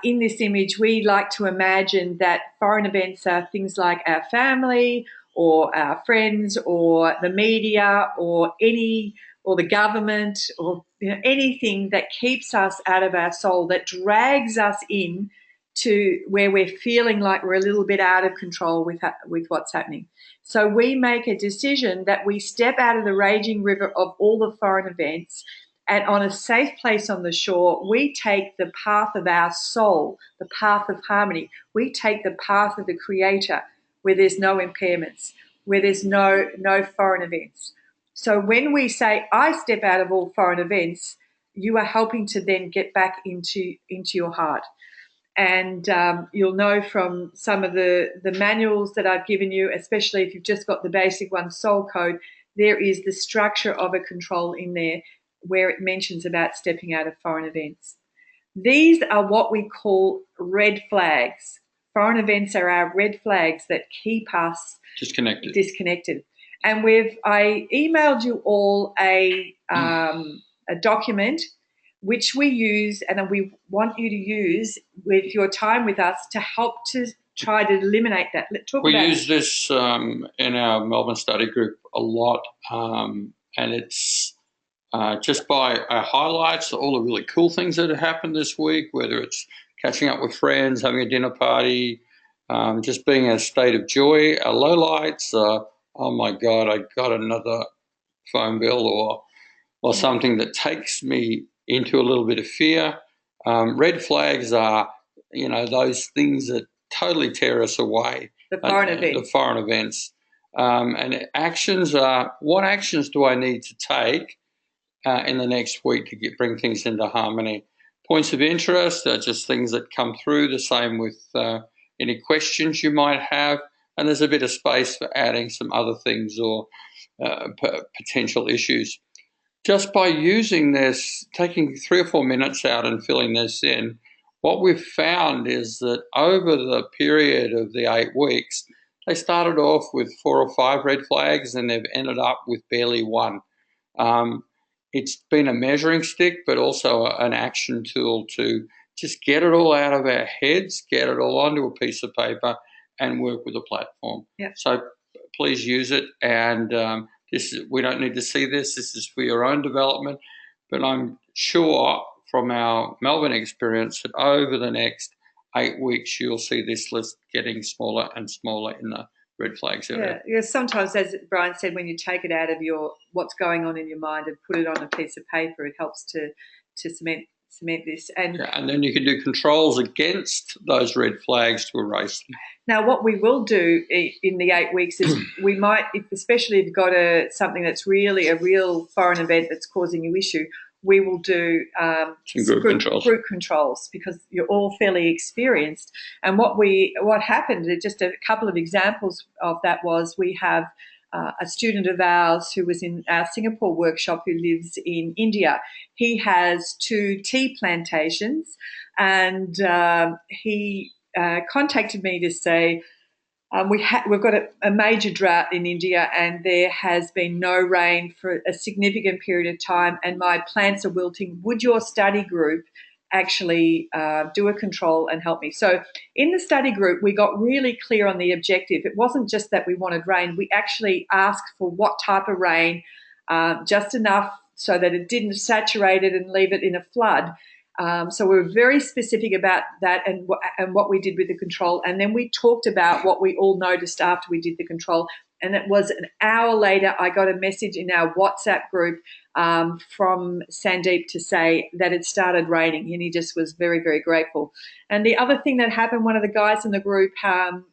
in this image, we like to imagine that foreign events are things like our family or our friends or the media or the government, or anything that keeps us out of our soul, that drags us in to where we're feeling like we're a little bit out of control with what's happening. So we make a decision that we step out of the raging river of all the foreign events, and on a safe place on the shore, we take the path of our soul, the path of harmony. We take the path of the creator, where there's no impairments, where there's no foreign events. So when we say, I step out of all foreign events, you are helping to then get back into your heart. And you'll know from some of the manuals that I've given you, especially if you've just got the basic one, Soul Code, there is the structure of a control in there where it mentions about stepping out of foreign events. These are what we call red flags. Foreign events are our red flags that keep us disconnected. And I emailed you all a document which we use, and we want you to use with your time with us to help to try to eliminate that. We use this in our Melbourne study group a lot, and it's just by highlights all the really cool things that have happened this week, whether it's catching up with friends, having a dinner party, just being in a state of joy. Our lowlights, oh my God, I got another phone bill or something that takes me into a little bit of fear. Red flags are, those things that totally tear us away. The foreign events. The foreign events. And actions are, what actions do I need to take in the next week to bring things into harmony? Points of interest are just things that come through, the same with any questions you might have. And there's a bit of space for adding some other things or potential issues. Just by using this, taking 3 or 4 minutes out and filling this in, what we've found is that over the period of the 8 weeks, they started off with 4 or 5 red flags and they've ended up with barely 1. It's been a measuring stick, but also an action tool to just get it all out of our heads, get it all onto a piece of paper and work with a platform. Yeah. So please use it. And we don't need to see this. This is for your own development. But I'm sure from our Melbourne experience that over the next 8 weeks, you'll see this list getting smaller and smaller in the red flags area. Yeah. Sometimes, as Brian said, when you take it out of what's going on in your mind and put it on a piece of paper, it helps to cement this. And then you can do controls against those red flags to erase them. Now, what we will do in the 8 weeks is we might, especially if you've got something that's really a real foreign event that's causing you issue, we will do group controls because you're all fairly experienced. And what happened, just a couple of examples of that was we have a student of ours who was in our Singapore workshop who lives in India. He has 2 tea plantations, and he contacted me to say, we've got a major drought in India and there has been no rain for a significant period of time and my plants are wilting. Would your study group actually do a control and help me? So in the study group, we got really clear on the objective. It wasn't just that we wanted rain. We actually asked for what type of rain, just enough so that it didn't saturate it and leave it in a flood. So we were very specific about that and what we did with the control. And then we talked about what we all noticed after we did the control. And it was an hour later, I got a message in our WhatsApp group from Sandeep to say that it started raining, and he just was very, very grateful. And the other thing that happened, one of the guys in the group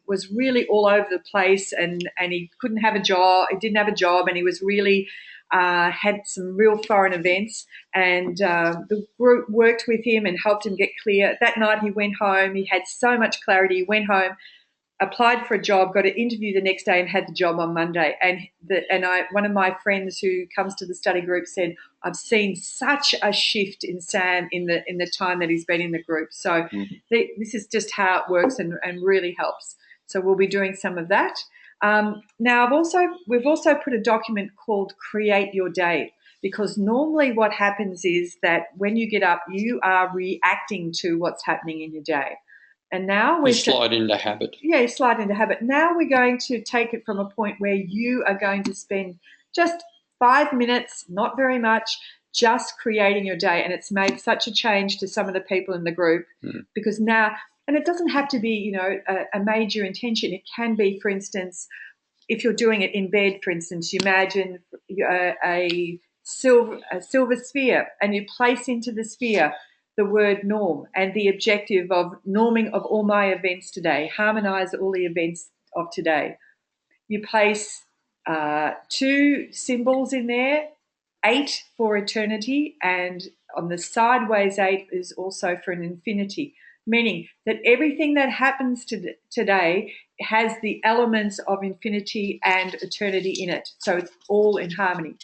was really all over the place and he couldn't have a job. He didn't have a job and he was really had some real foreign events, and the group worked with him and helped him get clear. That night he went home. He had so much clarity. He went home, applied for a job, got an interview the next day and had the job on Monday. One of my friends who comes to the study group said, I've seen such a shift in Sam in the time that he's been in the group. So this is just how it works and really helps. So we'll be doing some of that. Now we've also put a document called Create Your Day, because normally what happens is that when you get up, you are reacting to what's happening in your day. And now we slide into habit. Yeah, you slide into habit. Now we're going to take it from a point where you are going to spend just 5 minutes, not very much, just creating your day. And it's made such a change to some of the people in the group because now, and it doesn't have to be, a major intention. It can be, for instance, if you're doing it in bed, for instance, you imagine a silver sphere and you place into the sphere the word norm and the objective of norming of all my events today, harmonize all the events of today. You place 2 symbols in there, 8 for eternity, and on the sideways 8 is also for an infinity, meaning that everything that happens today has the elements of infinity and eternity in it. So it's all in harmony.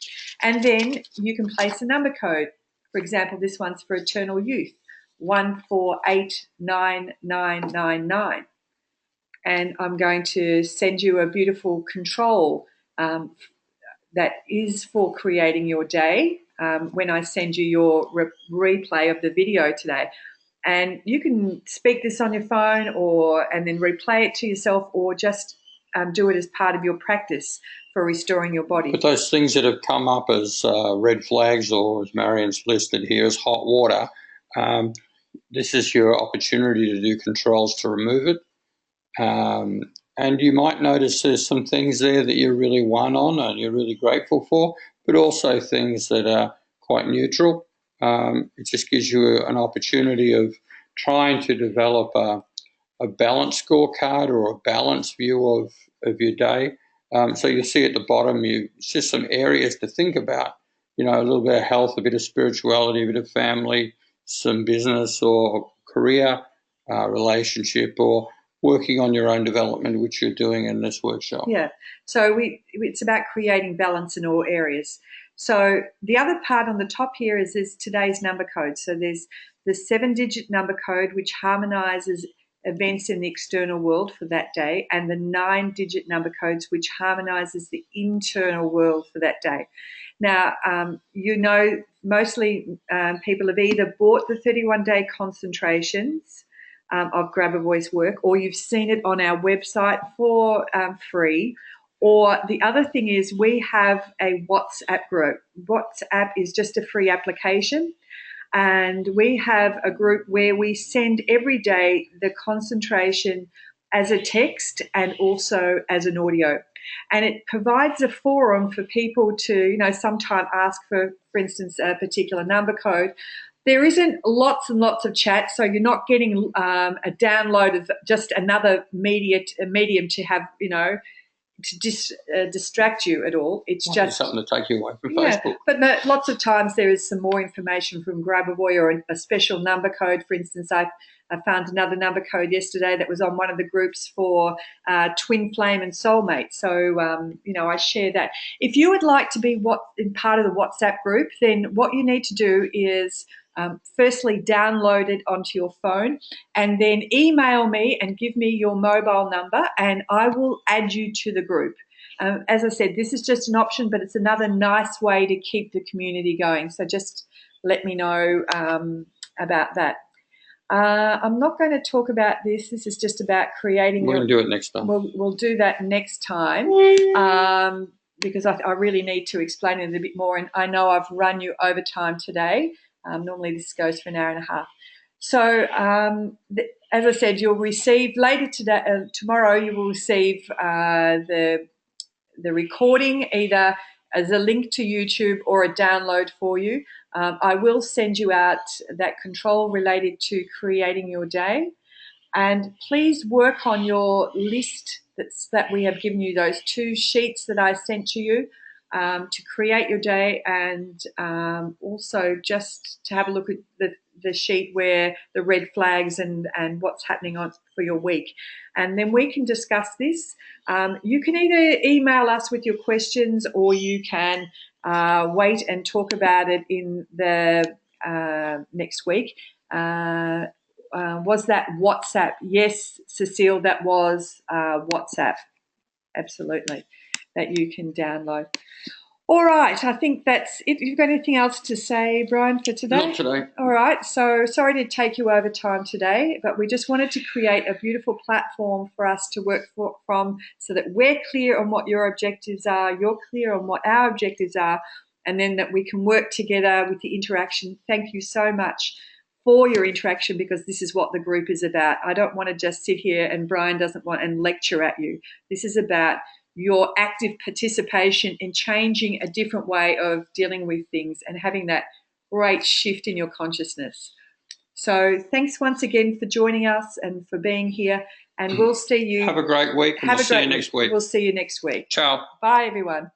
And then you can place a number code. For example, this one's for eternal youth, 14899999. And I'm going to send you a beautiful control that is for creating your day when I send you your replay of the video today. And you can speak this on your phone and then replay it to yourself, or just do it as part of your practice for restoring your body. But those things that have come up as red flags, or as Marion's listed here as hot water, this is your opportunity to do controls to remove it. And you might notice there's some things there that you're really won on and you're really grateful for, but also things that are quite neutral. It just gives you an opportunity of trying to develop a balanced scorecard or a balanced view of your day. So you'll see at the bottom, it's just some areas to think about, a little bit of health, a bit of spirituality, a bit of family, some business or career, relationship, or working on your own development, which you're doing in this workshop. Yeah. So it's about creating balance in all areas. So the other part on the top here is today's number code. So there's the 7-digit number code, which harmonizes events in the external world for that day, and the 9-digit number codes, which harmonizes the internal world for that day. Now, mostly people have either bought the 31-day concentrations of Grab a Voice work, or you've seen it on our website for free. Or the other thing is we have a WhatsApp group. WhatsApp is just a free application. And we have a group where we send every day the concentration as a text and also as an audio. And it provides a forum for people to, sometimes ask for instance, a particular number code. There isn't lots and lots of chat, so you're not getting a download of just another medium to have, to distract you at all. It's just something to take you away from Facebook. But lots of times there is some more information from Grabavoy or a special number code. For instance, I found another number code yesterday that was on one of the groups for Twin Flame and Soulmate. So, I share that. If you would like to be part of the WhatsApp group, then what you need to do is firstly download it onto your phone and then email me and give me your mobile number and I will add you to the group. As I said, this is just an option, but it's another nice way to keep the community going. So just let me know about that. I'm not going to talk about this. This is just about creating. We're going to do it next time. We'll do that next time because I really need to explain it a bit more. And I know I've run you over time today. Normally this goes for an hour and a half. So as I said, you'll receive later today, tomorrow. You will receive the recording either as a link to YouTube or a download for you. I will send you out that control related to creating your day. And please work on your list that we have given you, those 2 sheets that I sent to you to create your day, and also just to have a look at the sheet where the red flags and what's happening for your week. And then we can discuss this. You can either email us with your questions or you can wait and talk about it in the next week. Was that WhatsApp? Yes, Cecile, that was WhatsApp. Absolutely, that you can download. All right, I think that's it. You've got anything else to say, Brian, for today? Not today. All right, so sorry to take you over time today, but we just wanted to create a beautiful platform for us to work from so that we're clear on what your objectives are, you're clear on what our objectives are, and then that we can work together with the interaction. Thank you so much for your interaction, because this is what the group is about. I don't want to just sit here and Brian doesn't want and lecture at you. This is about your active participation in changing a different way of dealing with things and having that great shift in your consciousness. So thanks once again for joining us and for being here, and we'll see you. Have a great week, and we'll see you next week. We'll see you next week. Ciao. Bye, everyone.